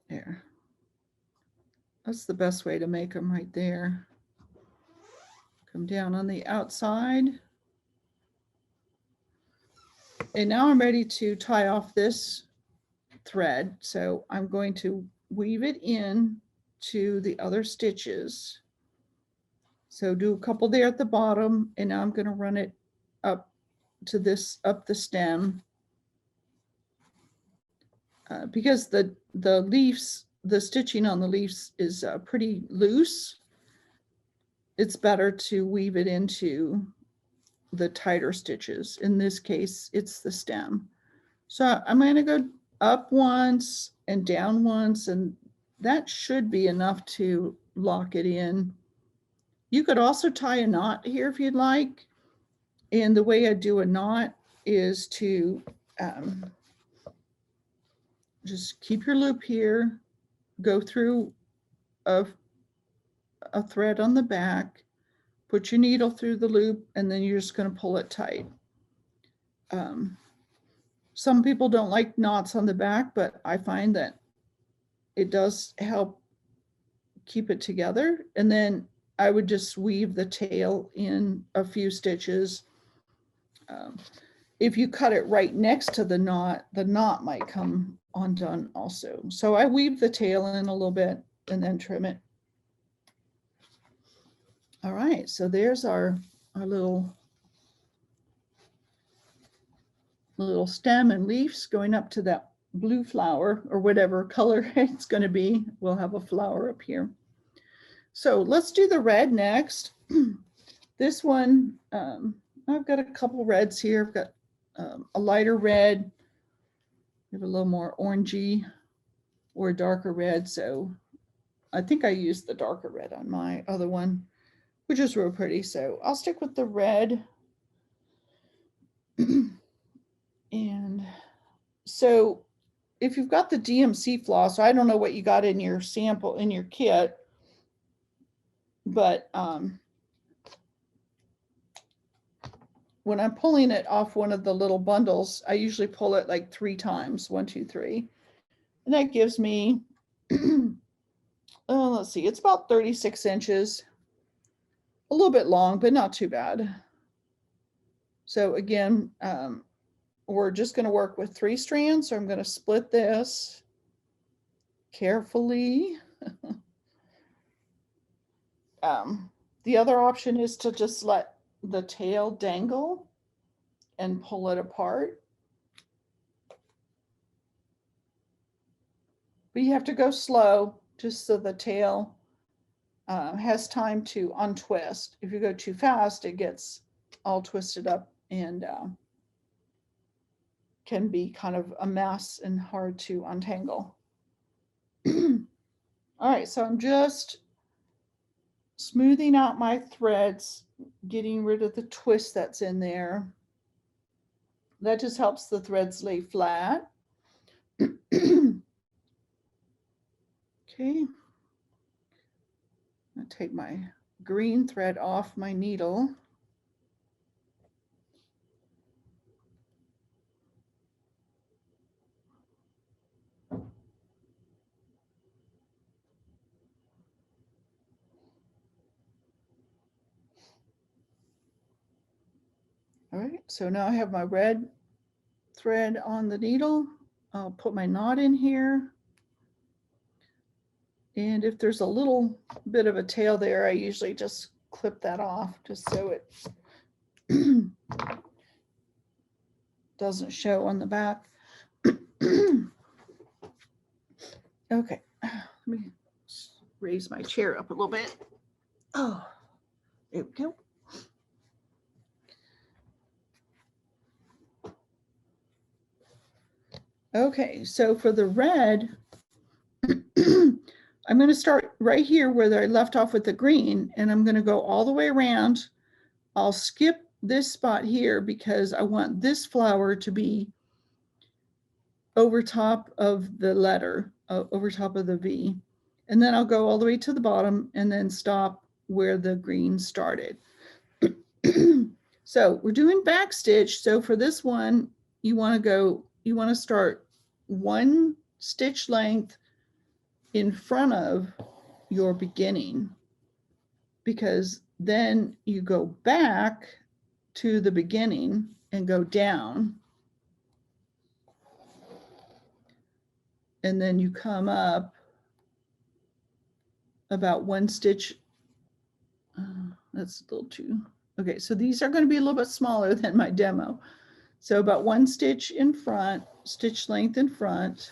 There. That's the best way to make them right there. Come down on the outside. And now I'm ready to tie off this thread. So I'm going to weave it in to the other stitches. So do a couple there at the bottom, and now I'm going to run it up to this, up the stem. Because the leaves, the stitching on the leaves is pretty loose, it's better to weave it into the tighter stitches. In this case, it's the stem. So I'm going to go up once and down once, and that should be enough to lock it in. You could also tie a knot here if you'd like. And the way I do a knot is to just keep your loop here, go through a thread on the back, put your needle through the loop, and then you're just going to pull it tight. Some people don't like knots on the back, but I find that it does help keep it together. And then I would just weave the tail in a few stitches. If you cut it right next to the knot might come undone also. So I weave the tail in a little bit and then trim it. All right, so there's our little stem and leaves going up to that blue flower or whatever color it's going to be. We'll have a flower up here. So let's do the red next. This one, I've got a couple reds here. I've got a lighter red. We have a little more orangey or a darker red. So I think I used the darker red on my other one, which is real pretty. So I'll stick with the red. And so if you've got the DMC floss, I don't know what you got in your sample, in your kit, but when I'm pulling it off one of the little bundles, I usually pull it like 3 times, 1, 2, 3. And that gives me, let's see, it's about 36 inches, a little bit long, but not too bad. So again, we're just going to work with 3 strands. So I'm going to split this carefully. The other option is to just let the tail dangle and pull it apart. But you have to go slow just so the tail has time to untwist. If you go too fast, it gets all twisted up and can be kind of a mess and hard to untangle. All right, so I'm just smoothing out my threads, getting rid of the twist that's in there. That just helps the threads lay flat. Okay. I'll take my green thread off my needle. All right, so now I have my red thread on the needle. I'll put my knot in here. And if there's a little bit of a tail there, I usually just clip that off just so it doesn't show on the back. Okay, let me raise my chair up a little bit. Oh, there we go. Okay, so for the red, I'm going to start right here where I left off with the green, and I'm going to go all the way around. I'll skip this spot here because I want this flower to be over top of the letter, over top of the V. And then I'll go all the way to the bottom and then stop where the green started. So we're doing back stitch. So for this one, you want to start one stitch length in front of your beginning, because then you go back to the beginning and go down, and then you come up about one stitch. That's a little too, okay, so these are going to be a little bit smaller than my demo. So about one stitch in front, stitch length in front.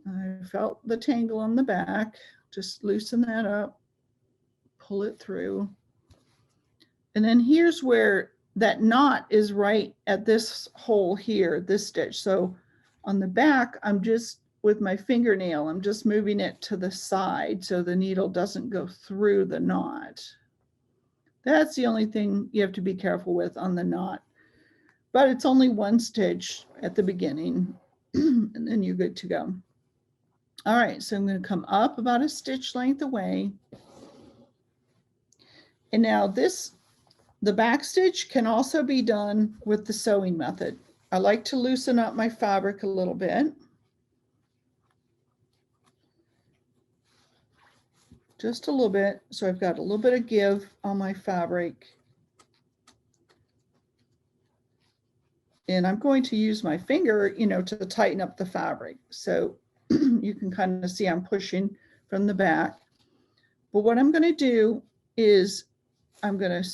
I felt the tangle on the back, just loosen that up, pull it through. And then here's where that knot is, right at this hole here, this stitch. So on the back, I'm just, with my fingernail, I'm just moving it to the side so the needle doesn't go through the knot. That's the only thing you have to be careful with on the knot. But it's only one stitch at the beginning, and then you're good to go. All right, so I'm going to come up about a stitch length away. And now the back stitch can also be done with the sewing method. I like to loosen up my fabric a little bit. Just a little bit, so I've got a little bit of give on my fabric. And I'm going to use my finger, to tighten up the fabric. So you can kind of see I'm pushing from the back. But what I'm going to do is I'm going to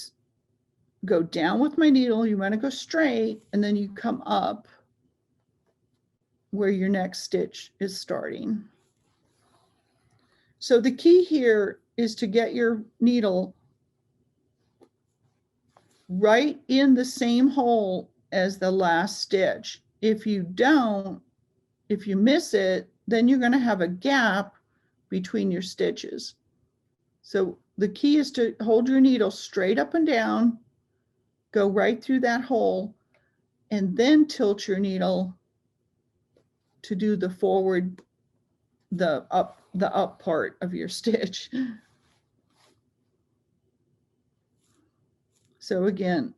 go down with my needle. You want to go straight, and then you come up where your next stitch is starting. So the key here is to get your needle right in the same hole as the last stitch. If you miss it, then you're going to have a gap between your stitches. So the key is to hold your needle straight up and down, go right through that hole, and then tilt your needle to do the forward, the up part of your stitch. So again,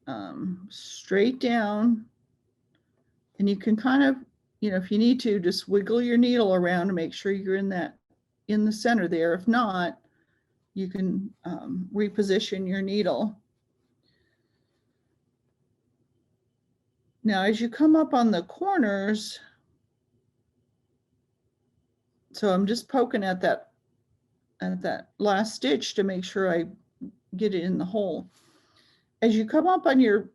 straight down, and you can kind of, if you need to, just wiggle your needle around to make sure you're in the center there. If not, you can reposition your needle. Now, as you come up on the corners, so I'm just poking at that last stitch to make sure I get it in the hole. As you come up on your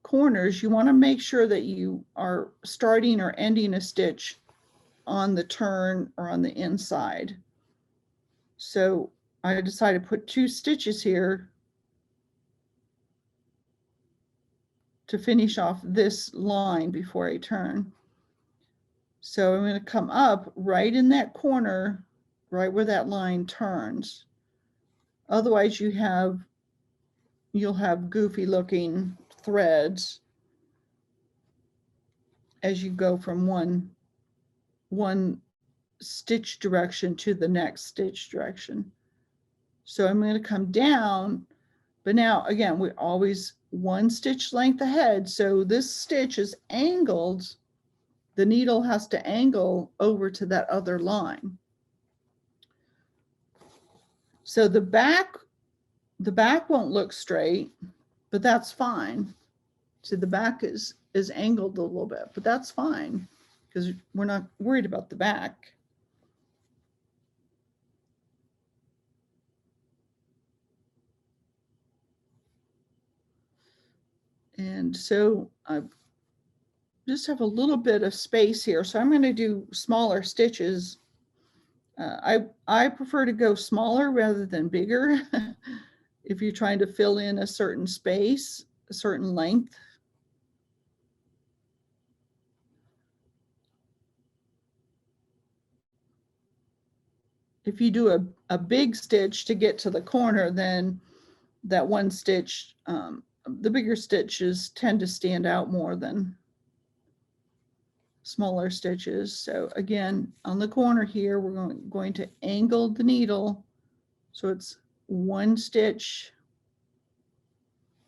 corners, you want to make sure that you are starting or ending a stitch on the turn or on the inside. So I decided to put 2 stitches here to finish off this line before I turn. So I'm going to come up right in that corner, right where that line turns. Otherwise you'll have goofy looking threads as you go from one stitch direction to the next stitch direction. So I'm going to come down, but now again, we're always one stitch length ahead. So this stitch is angled. The needle has to angle over to that other line. So the back won't look straight, but that's fine. So the back is angled a little bit, but that's fine because we're not worried about the back. And so I just have a little bit of space here. So I'm going to do smaller stitches. I prefer to go smaller rather than bigger if you're trying to fill in a certain space, a certain length. if you do a big stitch to get to the corner, then that one stitch, the bigger stitches tend to stand out more than smaller stitches. So again, on the corner here, we're going to angle the needle so it's one stitch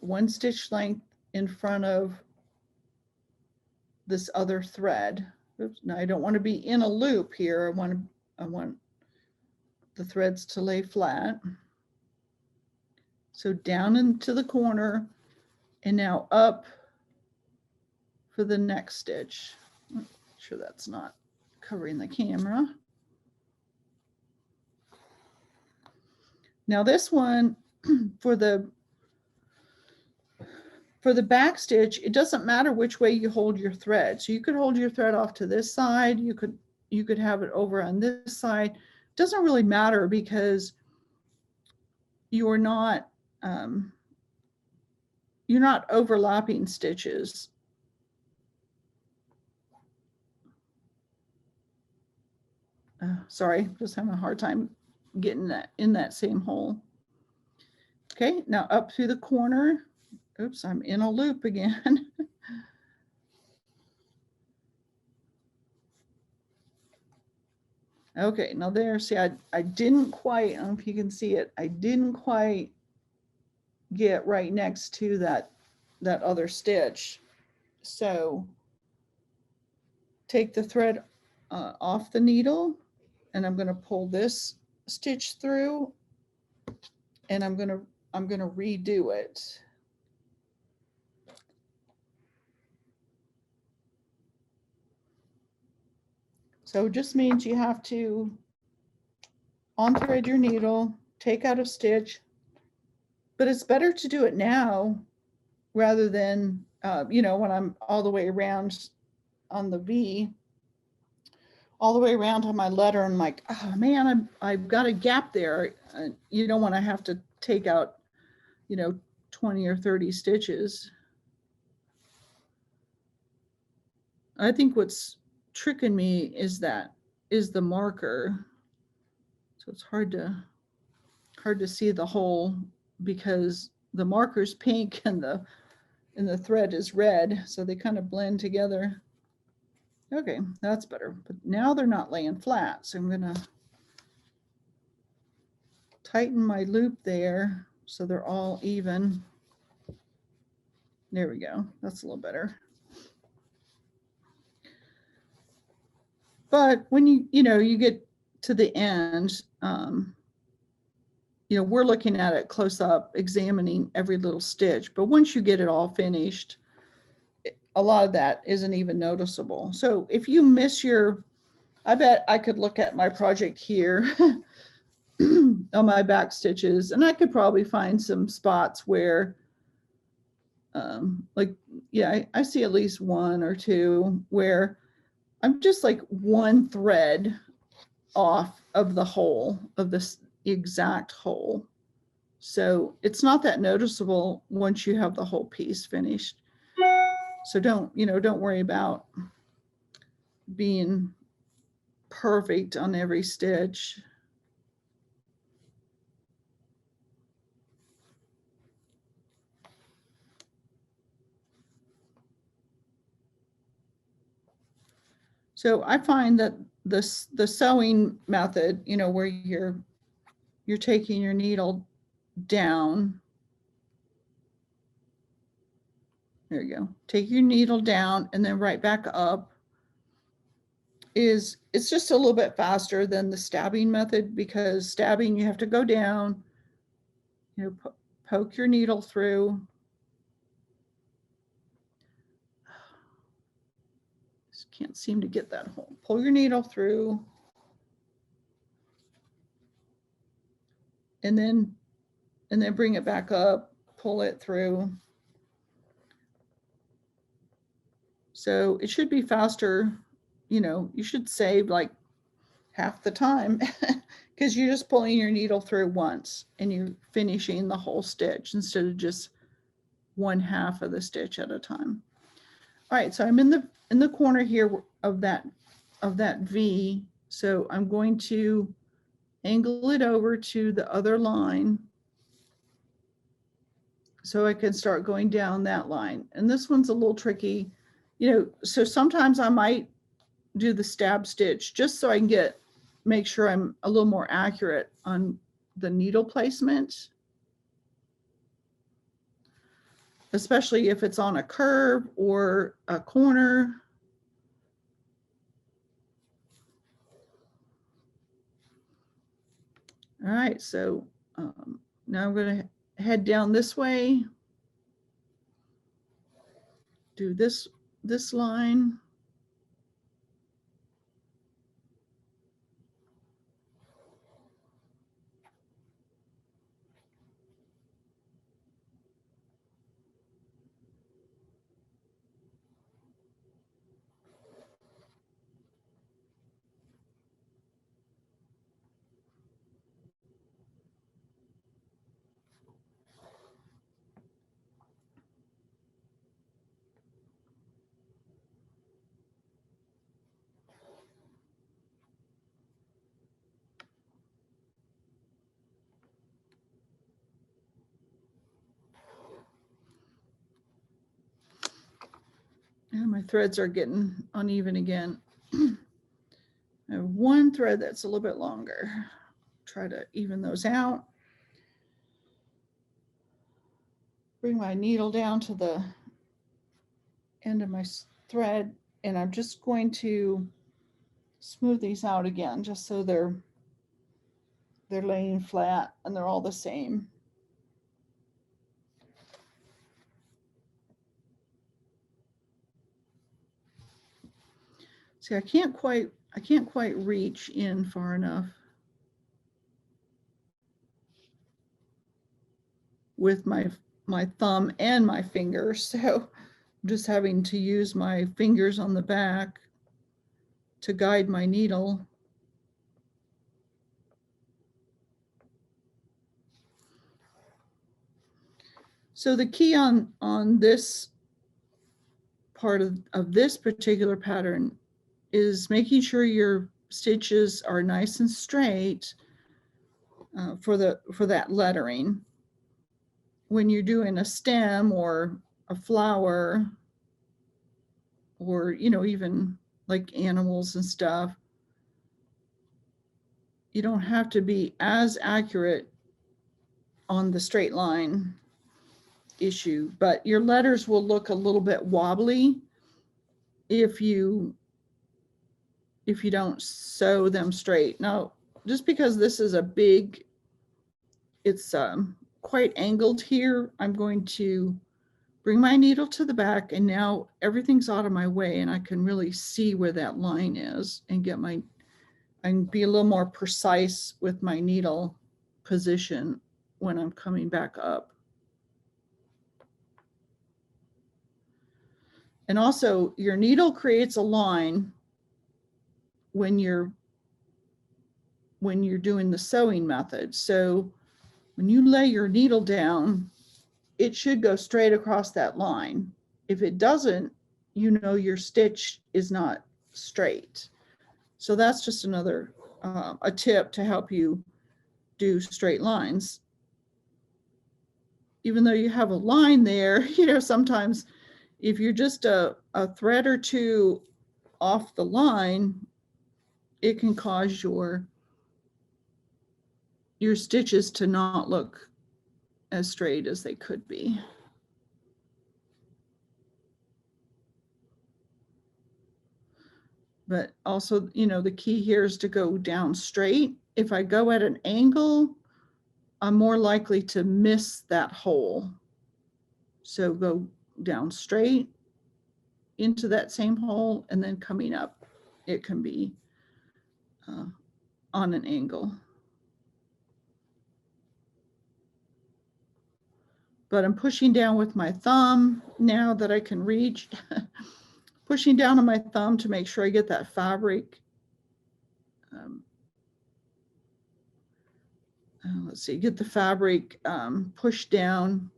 length in front of this other thread. Oops, now I don't want to be in a loop here. I want the threads to lay flat. So down into the corner and now up for the next stitch. Make sure that's not covering the camera. Now this one, for the back stitch, it doesn't matter which way you hold your thread. So you could hold your thread off to this side. You could have it over on this side. It doesn't really matter because you're not overlapping stitches. Sorry, just having a hard time getting that in that same hole. Okay, now up through the corner. Oops, I'm in a loop again. Okay, now there, see, I didn't quite, I don't know if you can see it, I didn't quite get right next to that other stitch. So take the thread off the needle, and I'm going to pull this stitch through, and I'm going to redo it. So it just means you have to on-thread your needle, take out a stitch, but it's better to do it now rather than, you know, when I'm all the way around on the V, all the way around on my letter, I'm like, oh man, I've got a gap there. You don't want to have to take out, you know, 20 or 30 stitches. I think what's tricking me is the marker. So it's hard to see the hole because the marker's pink and the thread is red, so they kind of blend together. Okay, that's better. But now they're not laying flat, so I'm gonna tighten my loop there so they're all even. There we go. That's a little better. But when you get to the end, you know, we're looking at it close up, examining every little stitch. But once you get it all finished, a lot of that isn't even noticeable. So if you miss I bet I could look at my project here on my back stitches, and I could probably find some spots where, like, yeah, I see at least one or two where I'm just like one thread off of the hole, of this exact hole. So it's not that noticeable once you have the whole piece finished. So don't worry about being perfect on every stitch. So I find that the sewing method, you know, where you're taking your needle down. There you go. Take your needle down and then right back up. It's just a little bit faster than the stabbing method, because stabbing you have to go down, you know, poke your needle through. Just can't seem to get that hole. Pull your needle through. And then bring it back up, pull it through. So it should be faster. You know, you should save like half the time because you're just pulling your needle through once and you're finishing the whole stitch instead of just one half of the stitch at a time. All right, so I'm in the corner here of that V. So I'm going to angle it over to the other line so I can start going down that line. And this one's a little tricky, you know, so sometimes I might do the stab stitch just so I can make sure I'm a little more accurate on the needle placement, especially if it's on a curve or a corner. All right, so now I'm going to head down this way, do this line. And my threads are getting uneven again. I have one thread that's a little bit longer. Try to even those out. Bring my needle down to the end of my thread, and I'm just going to smooth these out again, just so they're laying flat and they're all the same. See, I can't quite reach in far enough with my thumb and my fingers, so I'm just having to use my fingers on the back to guide my needle. So the key on this part of this particular pattern is making sure your stitches are nice and straight for that lettering. When you're doing a stem or a flower, or even like animals and stuff, you don't have to be as accurate on the straight line issue, but your letters will look a little bit wobbly if you don't sew them straight. Now, just because this is it's quite angled here, I'm going to bring my needle to the back, and now everything's out of my way and I can really see where that line is and and be a little more precise with my needle position when I'm coming back up. And also, your needle creates a line when you're doing the sewing method. So when you lay your needle down, it should go straight across that line. If it doesn't, your stitch is not straight. So that's just another a tip to help you do straight lines. Even though you have a line there, sometimes if you're just a thread or two off the line, it can cause your stitches to not look as straight as they could be. But also, the key here is to go down straight. If I go at an angle, I'm more likely to miss that hole. So go down straight into that same hole, and then coming up, it can be on an angle. But I'm pushing down with my thumb now that I can reach. Pushing down on my thumb to make sure I get that fabric. Let's see, get the fabric pushed down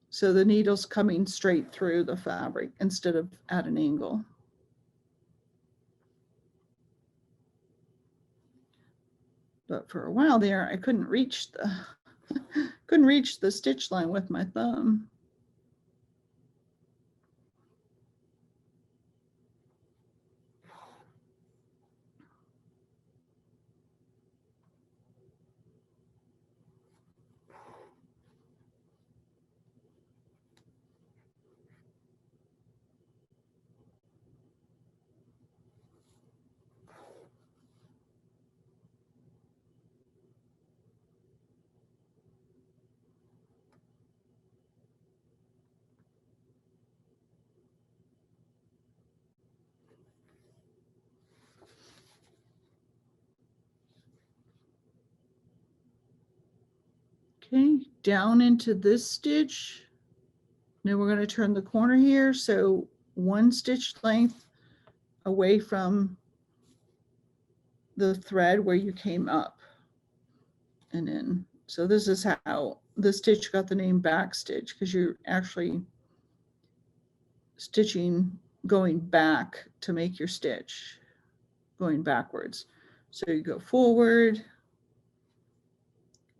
so the needle's coming straight through the fabric instead of at an angle. But for a while there, I couldn't reach the stitch line with my thumb. Okay, down into this stitch. Now we're going to turn the corner here. So 1 stitch length away from the thread where you came up. And then, so this is how the stitch got the name back stitch, because you're actually stitching going back to make your stitch, going backwards. So you go forward,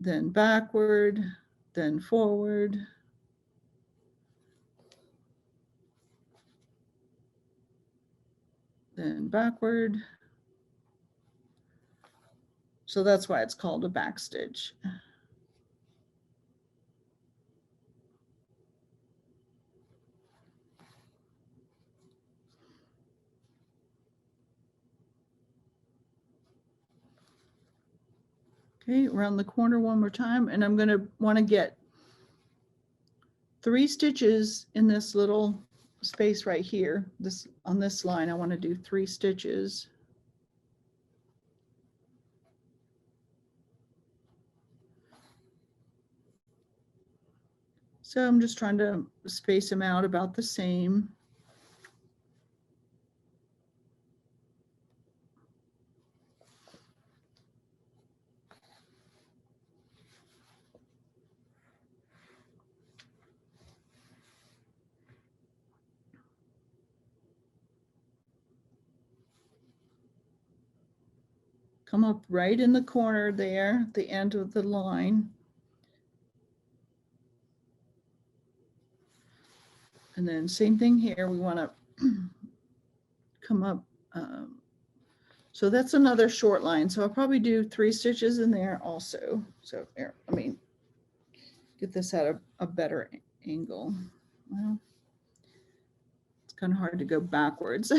then backward, then forward, then backward. So that's why it's called a back stitch. Okay, around the corner one more time, and I'm going to want to get 3 stitches in this little space right here. This on this line, I want to do 3 stitches. So I'm just trying to space them out about the same. Come up right in the corner there, the end of the line. And then same thing here, we want to come up. So that's another short line. So I'll probably do 3 stitches in there also. So there, let me get this at a better angle. Well, it's kind of hard to go backwards.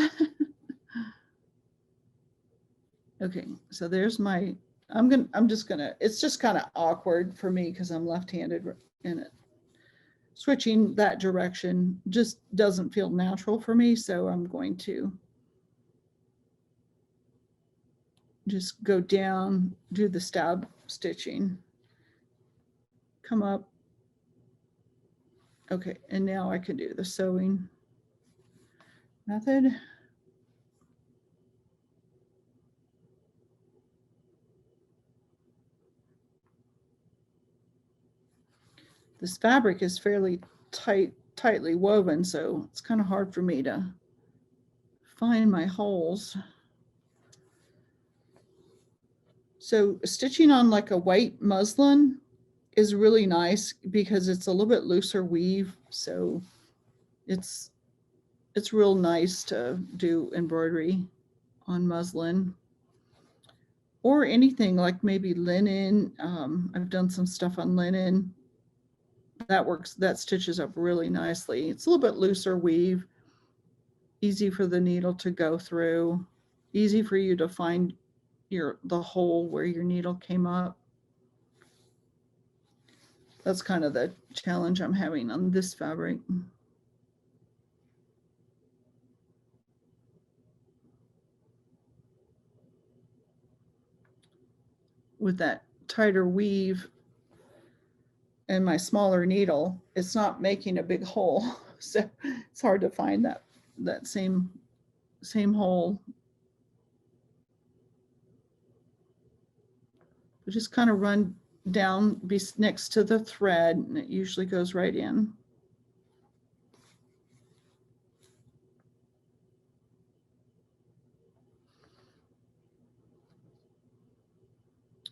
Okay, so there's my, it's just kind of awkward for me because I'm left-handed and switching that direction just doesn't feel natural for me. So I'm going to just go down, do the stab stitching, come up. Okay, and now I can do the sewing method. This fabric is fairly tightly woven, so it's kind of hard for me to find my holes. So stitching on like a white muslin is really nice because it's a little bit looser weave. So it's real nice to do embroidery on muslin or anything like maybe linen. I've done some stuff on linen. That works, that stitches up really nicely. It's a little bit looser weave, easy for the needle to go through, easy for you to find the hole where your needle came up. That's kind of the challenge I'm having on this fabric. With that tighter weave and my smaller needle, it's not making a big hole. So it's hard to find that same hole. We just kind of run down next to the thread and it usually goes right in.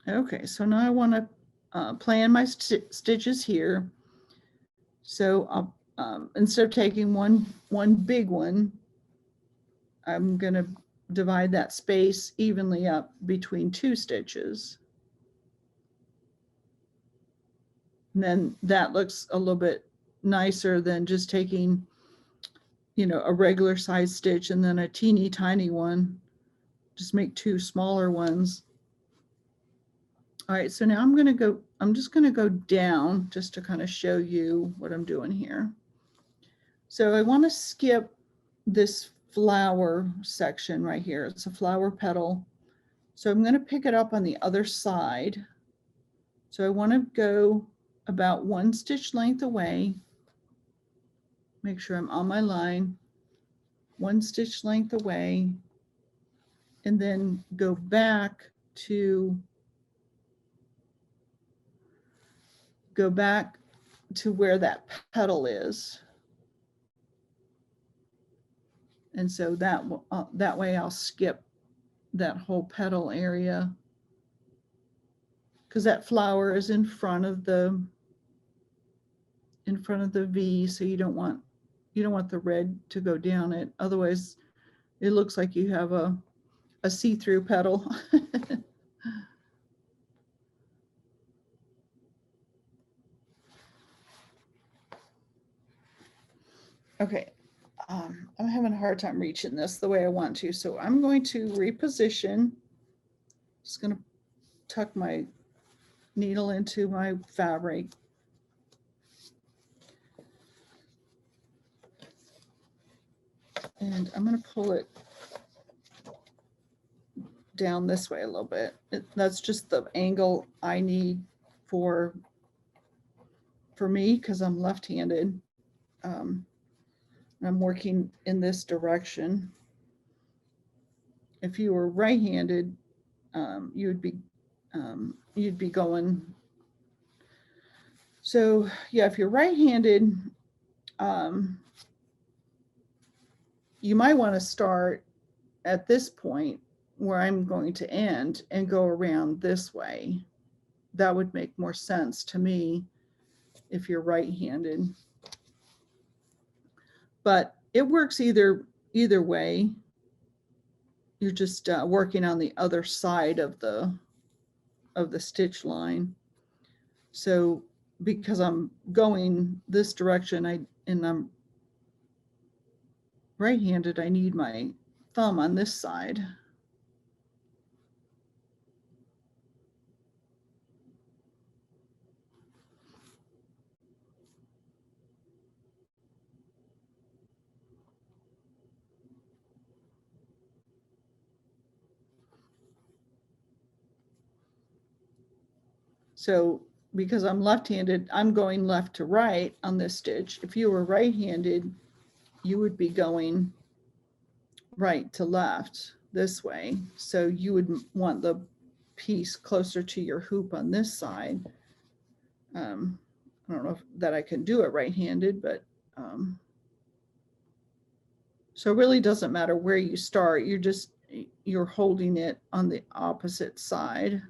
Okay, so now I want to plan my stitches here. So I'll, instead of taking one big one, I'm going to divide that space evenly up between 2 stitches. And then that looks a little bit nicer than just taking, you know, a regular size stitch and then a teeny tiny one. Just make 2 smaller ones. All right, so now I'm just going to go down just to kind of show you what I'm doing here. So I want to skip this flower section right here. It's a flower petal. So I'm going to pick it up on the other side. So I want to go about 1 stitch length away. Make sure I'm on my line. 1 stitch length away. And then go back to where that petal is. And so that way I'll skip that whole petal area, because that flower is in front of the V, so you don't want the red to go down it. Otherwise, it looks like you have a see-through petal. Okay, I'm having a hard time reaching this the way I want to, so I'm going to reposition. Just going to tuck my needle into my fabric. And I'm going to pull it down this way a little bit. That's just the angle I need for me, because I'm left-handed. I'm working in this direction. If you were right-handed, you'd be going. So yeah, if you're right-handed, you might want to start at this point where I'm going to end and go around this way. That would make more sense to me if you're right-handed. But it works either way. You're just working on the other side of the stitch line. So because I'm going this direction, and I'm right-handed, I need my thumb on this side. So because I'm left-handed, I'm going left to right on this stitch. If you were right-handed, you would be going right to left this way. So you would want the piece closer to your hoop on this side. I don't know that I can do it right-handed, but so it really doesn't matter where you start. You're holding it on the opposite side.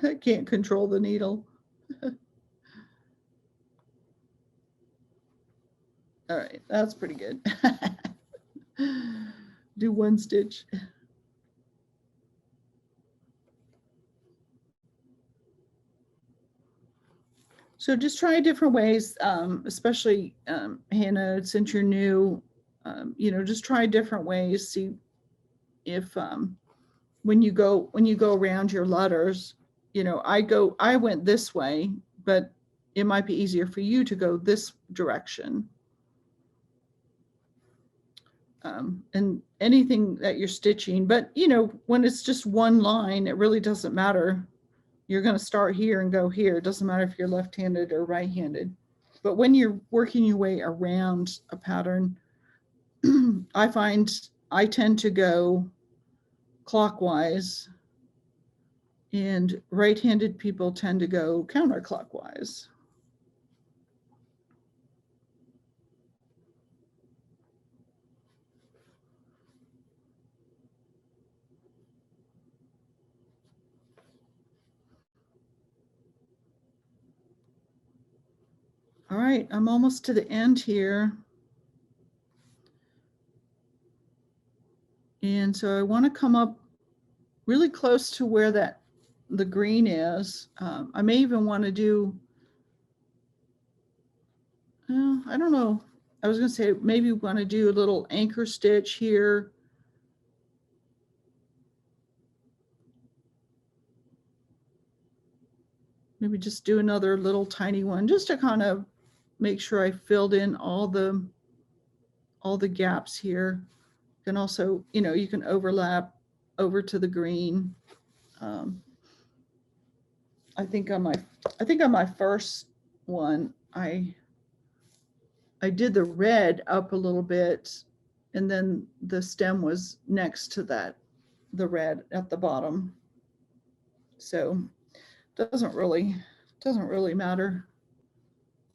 I can't control the needle. All right, that's pretty good. Do 1 stitch. So just try different ways, especially Hannah, since you're new, just try different ways. See if when you go around your letters, I went this way, but it might be easier for you to go this direction. And anything that you're stitching, but when it's just one line, it really doesn't matter. You're going to start here and go here. It doesn't matter if you're left-handed or right-handed. But when you're working your way around a pattern, I find I tend to go clockwise, and right-handed people tend to go counterclockwise. All right, I'm almost to the end here. And so I want to come up really close to where the green is. I may even want to do, I don't know. I was going to say maybe want to do a little anchor stitch here. Maybe just do another little tiny one just to kind of make sure I filled in all the gaps here. And also, you know, you can overlap over to the green. I think on my first one, I did the red up a little bit, and then the stem was next to that, the red at the bottom. So doesn't really matter.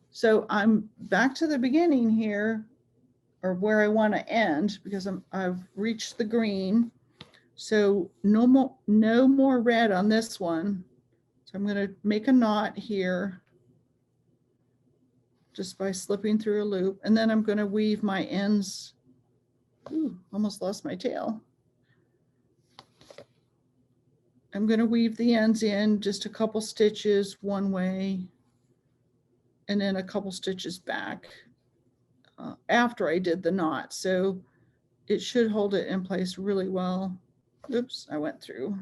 So I'm back to the beginning here, or where I want to end, because I've reached the green. So no more red on this one. So I'm going to make a knot here just by slipping through a loop, and then I'm going to weave my ends. Ooh, almost lost my tail. I'm going to weave the ends in just a couple stitches one way and then a couple stitches back after I did the knot. So it should hold it in place really well. Oops, I went through.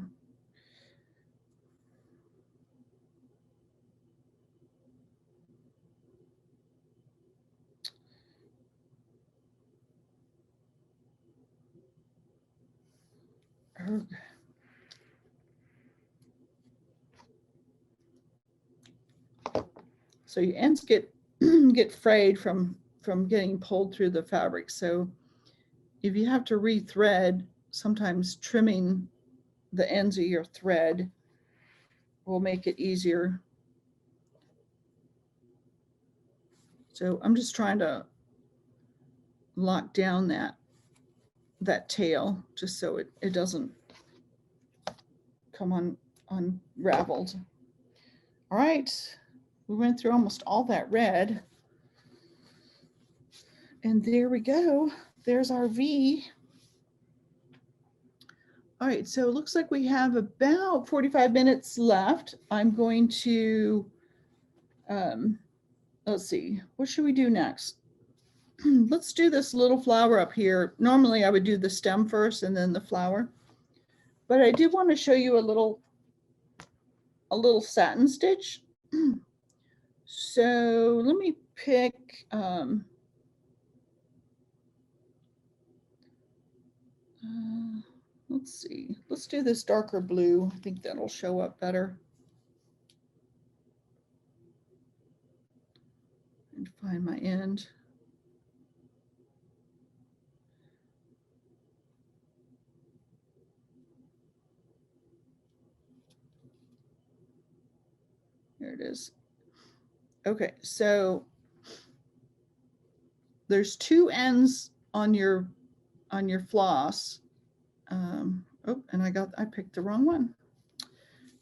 So your ends get frayed from getting pulled through the fabric. So if you have to rethread, sometimes trimming the ends of your thread will make it easier. So I'm just trying to lock down that tail just so it doesn't come unraveled. All right, we went through almost all that red. And there we go. There's our V. All right, so it looks like we have about 45 minutes left. I'm going to, let's see, what should we do next? Let's do this little flower up here. Normally I would do the stem first and then the flower, but I did want to show you a little satin stitch. So let me pick, let's see, let's do this darker blue. I think that'll show up better. And find my end. There it is. Okay, so there's two ends on your floss. Oh, and I picked the wrong one.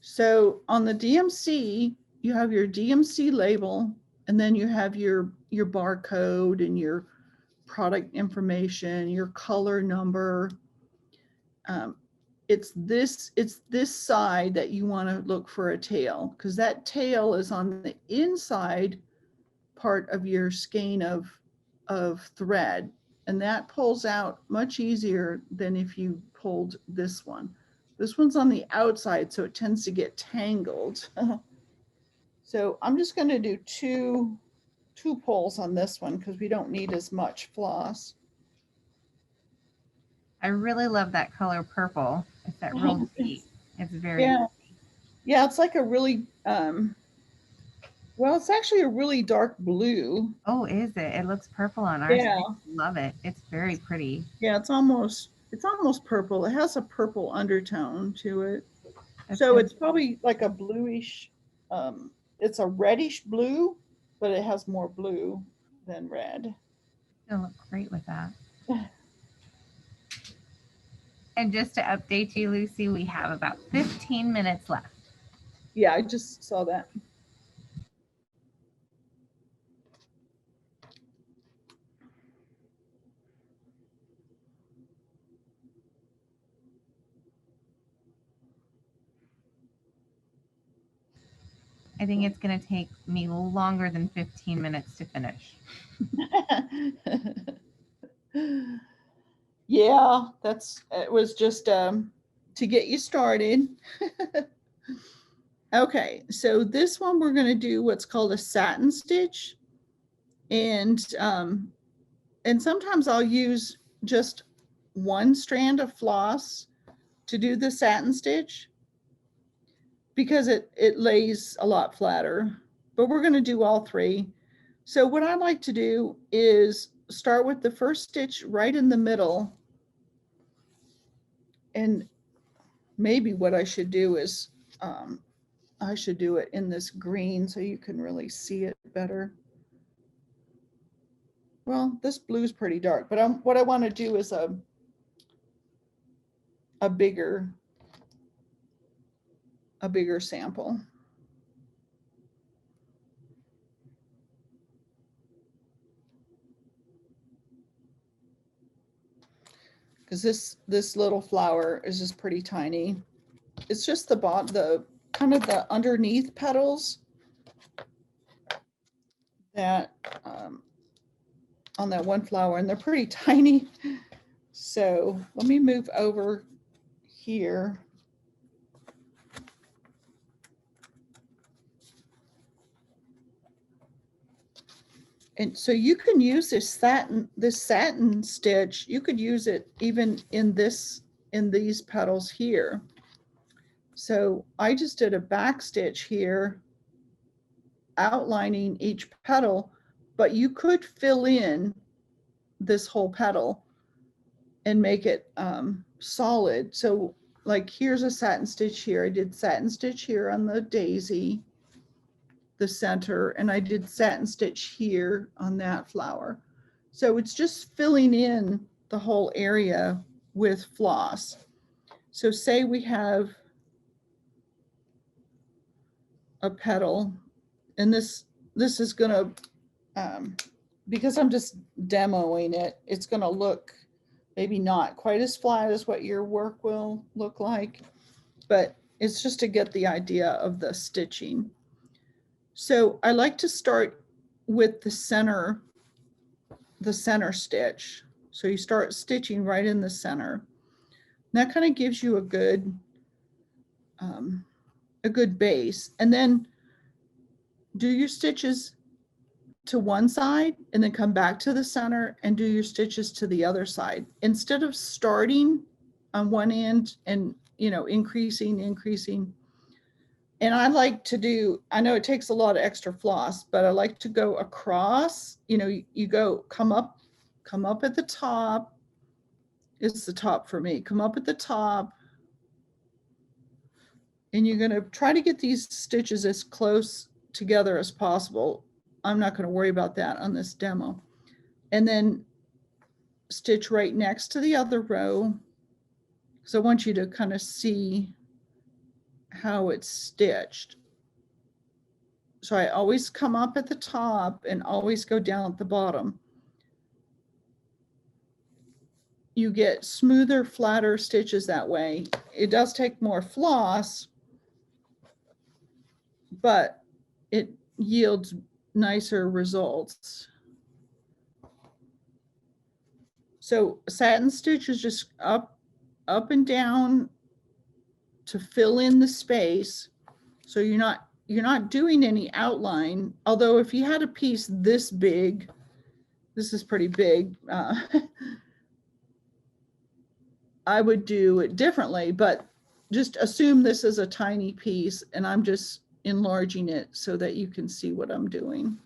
So on the DMC, you have your DMC label, and then you have your barcode and your product information, your color number. It's this side that you want to look for a tail, because that tail is on the inside part of your skein of thread, and that pulls out much easier than if you pulled this one. This one's on the outside, so it tends to get tangled. So I'm just going to do two pulls on this one because we don't need as much floss. I really love that color purple. It's that real deep. It's very yeah, it's like a really well, it's actually a really dark blue. Oh, is it? It looks purple on ours. Yeah. I love it. It's very pretty. Yeah, it's almost purple. It has a purple undertone to it. That's so good. It's probably like a bluish, it's a reddish blue, but it has more blue than red. It'll look great with that. And just to update you, Lucy, we have about 15 minutes left. Yeah, I just saw that. I think it's going to take me longer than 15 minutes to finish. Yeah, it was just to get you started. Okay, so this one we're going to do what's called a satin stitch. And sometimes I'll use just one strand of floss to do the satin stitch because it lays a lot flatter, but we're going to do all three. So what I like to do is start with the first stitch right in the middle. And maybe what I should do is I should do it in this green so you can really see it better. Well, this blue is pretty dark, but what I want to do is a bigger sample. Because this little flower is just pretty tiny. It's just the kind of the underneath petals that on that one flower, and they're pretty tiny. So let me move over here. And so you can use this satin stitch. You could use it even in these petals here. So I just did a back stitch here, outlining each petal, but you could fill in this whole petal and make it solid. So like here's a satin stitch here. I did satin stitch here on the daisy, the center, and I did satin stitch here on that flower. So it's just filling in the whole area with floss. So say we have a petal, and this is gonna, because I'm just demoing it, it's gonna look maybe not quite as flat as what your work will look like, but it's just to get the idea of the stitching. So I like to start with the center stitch. So you start stitching right in the center. And that kind of gives you a good base. And then do your stitches to one side and then come back to the center and do your stitches to the other side. Instead of starting on one end and, increasing. And I like to do, I know it takes a lot of extra floss, but I like to go across, you come up at the top. It's the top for me. Come up at the top. And you're going to try to get these stitches as close together as possible. I'm not going to worry about that on this demo. And then stitch right next to the other row. So I want you to kind of see how it's stitched. So I always come up at the top and always go down at the bottom. You get smoother, flatter stitches that way. It does take more floss, but it yields nicer results. So satin stitch is just up and down to fill in the space. So you're not doing any outline. Although if you had a piece this big, this is pretty big, I would do it differently, but just assume this is a tiny piece and I'm just enlarging it so that you can see what I'm doing.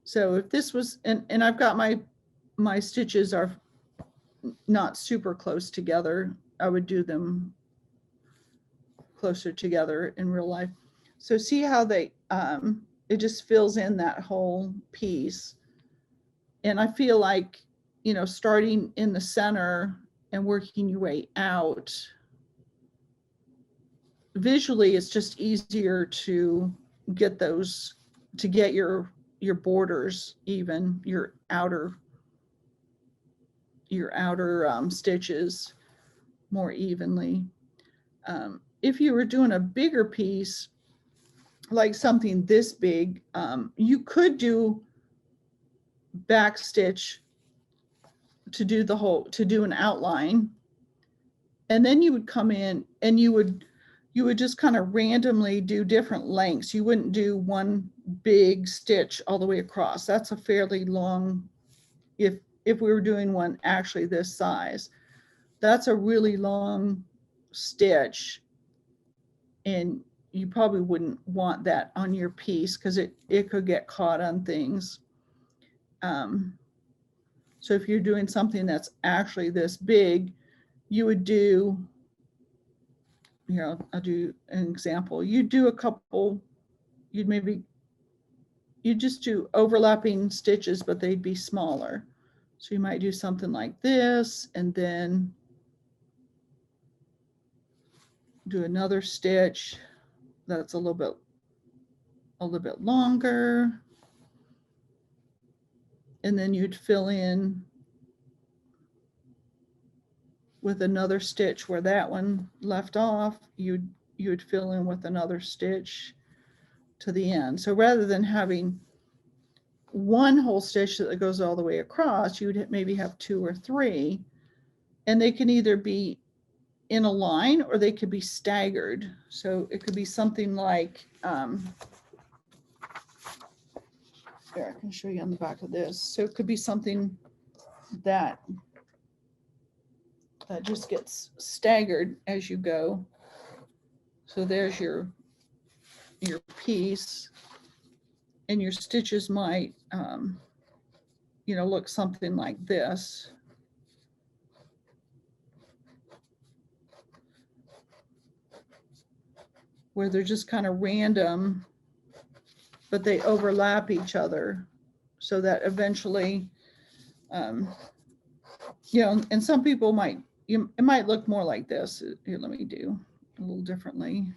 So if this was, and I've got my stitches are not super close together. I would do them closer together in real life. So see how they, it just fills in that whole piece. And I feel like, starting in the center and working your way out, visually, it's just easier to get those, to get your borders even, your outer stitches more evenly. If you were doing a bigger piece, like something this big, you could do back stitch to do an outline, and then you would come in and you would just kind of randomly do different lengths. You wouldn't do one big stitch all the way across. That's a fairly long, if we were doing one actually this size, that's a really long stitch, and you probably wouldn't want that on your piece because it could get caught on things. So if you're doing something that's actually this big, you would do, I'll do an example. You do a couple, you just do overlapping stitches, but they'd be smaller. So you might do something like this, and then do another stitch that's a little bit longer. And then you'd fill in with another stitch where that one left off. You would fill in with another stitch to the end. So rather than having one whole stitch that goes all the way across, you would maybe have 2 or 3, and they can either be in a line or they could be staggered. So it could be something like, here, I can show you on the back of this. So it could be something that just gets staggered as you go. So there's your piece, and your stitches might, look something like this. Where they're just kind of random, but they overlap each other, so that eventually, and some people it might look more like this. Here, let me do a little differently.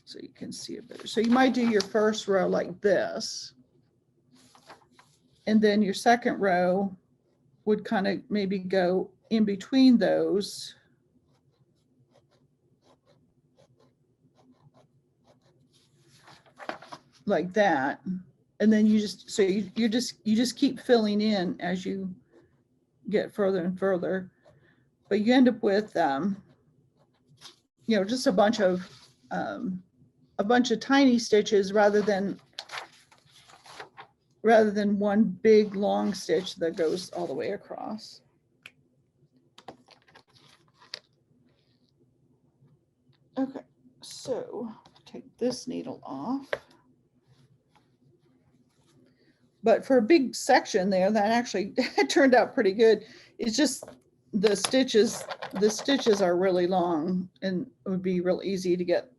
So you can see it better. So you might do your first row like this, and then your second row would kind of maybe go in between those. Like that. And then you just keep filling in as you get further and further, but you end up with just a bunch of tiny stitches rather than one big long stitch that goes all the way across. Okay, so take this needle off. But for a big section there, that actually turned out pretty good. It's just the stitches are really long, and it would be real easy to get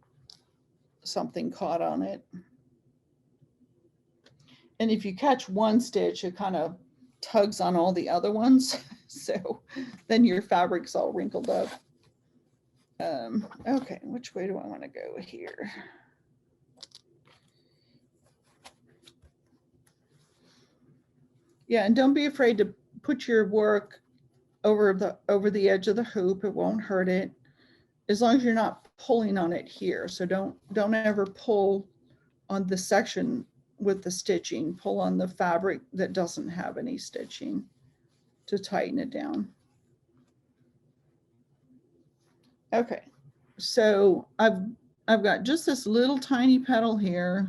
something caught on it. And if you catch one stitch, it kind of tugs on all the other ones. So then your fabric's all wrinkled up. Okay, which way do I want to go here? Yeah, and don't be afraid to put your work over the edge of the hoop. It won't hurt it, as long as you're not pulling on it here. So don't ever pull on the section with the stitching. Pull on the fabric that doesn't have any stitching to tighten it down. Okay, so I've got just this little tiny petal here.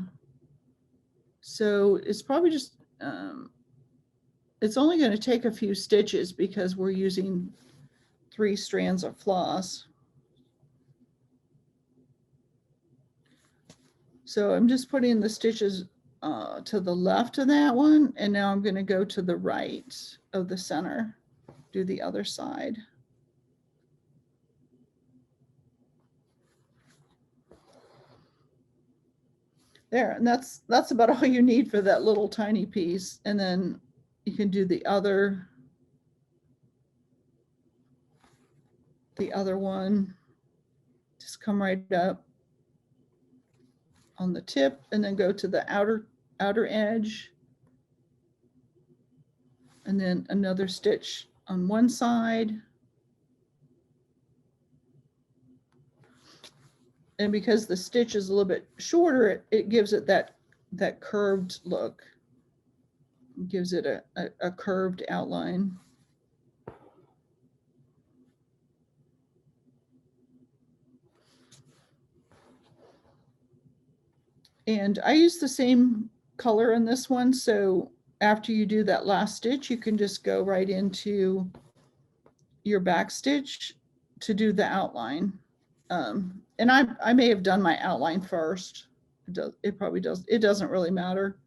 So it's probably just it's only going to take a few stitches because we're using 3 strands of floss. So I'm just putting the stitches to the left of that one, and now I'm going to go to the right of the center, do the other side. There, and that's about all you need for that little tiny piece. And then you can do the other one. Just come right up on the tip and then go to the outer edge and then another stitch on one side. And because the stitch is a little bit shorter, it gives it that curved look. It gives it a curved outline. And I use the same color in this one, so after you do that last stitch, you can just go right into your back stitch to do the outline. And I may have done my outline first. It probably does. It doesn't really matter,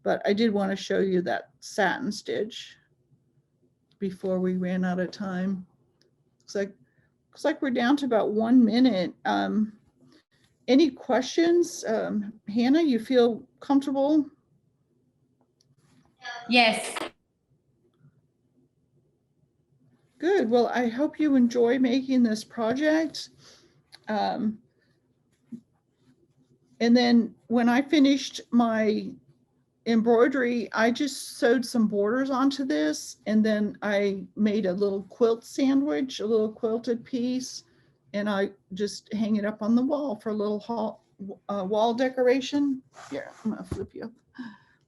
but I did want to show you that satin stitch before we ran out of time. Looks like we're down to about 1 minute. Any questions? Hannah, you feel comfortable? Yes. Good. Well, I hope you enjoy making this project. And then when I finished my embroidery, I just sewed some borders onto this, and then I made a little quilt sandwich, a little quilted piece, and I just hang it up on the wall for a little wall decoration. Here, I'm gonna flip you up.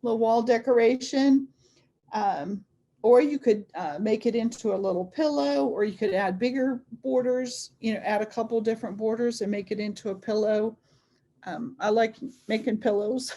Little wall decoration. Or you could make it into a little pillow, or you could add bigger borders, you know, add a couple different borders and make it into a pillow. I like making pillows.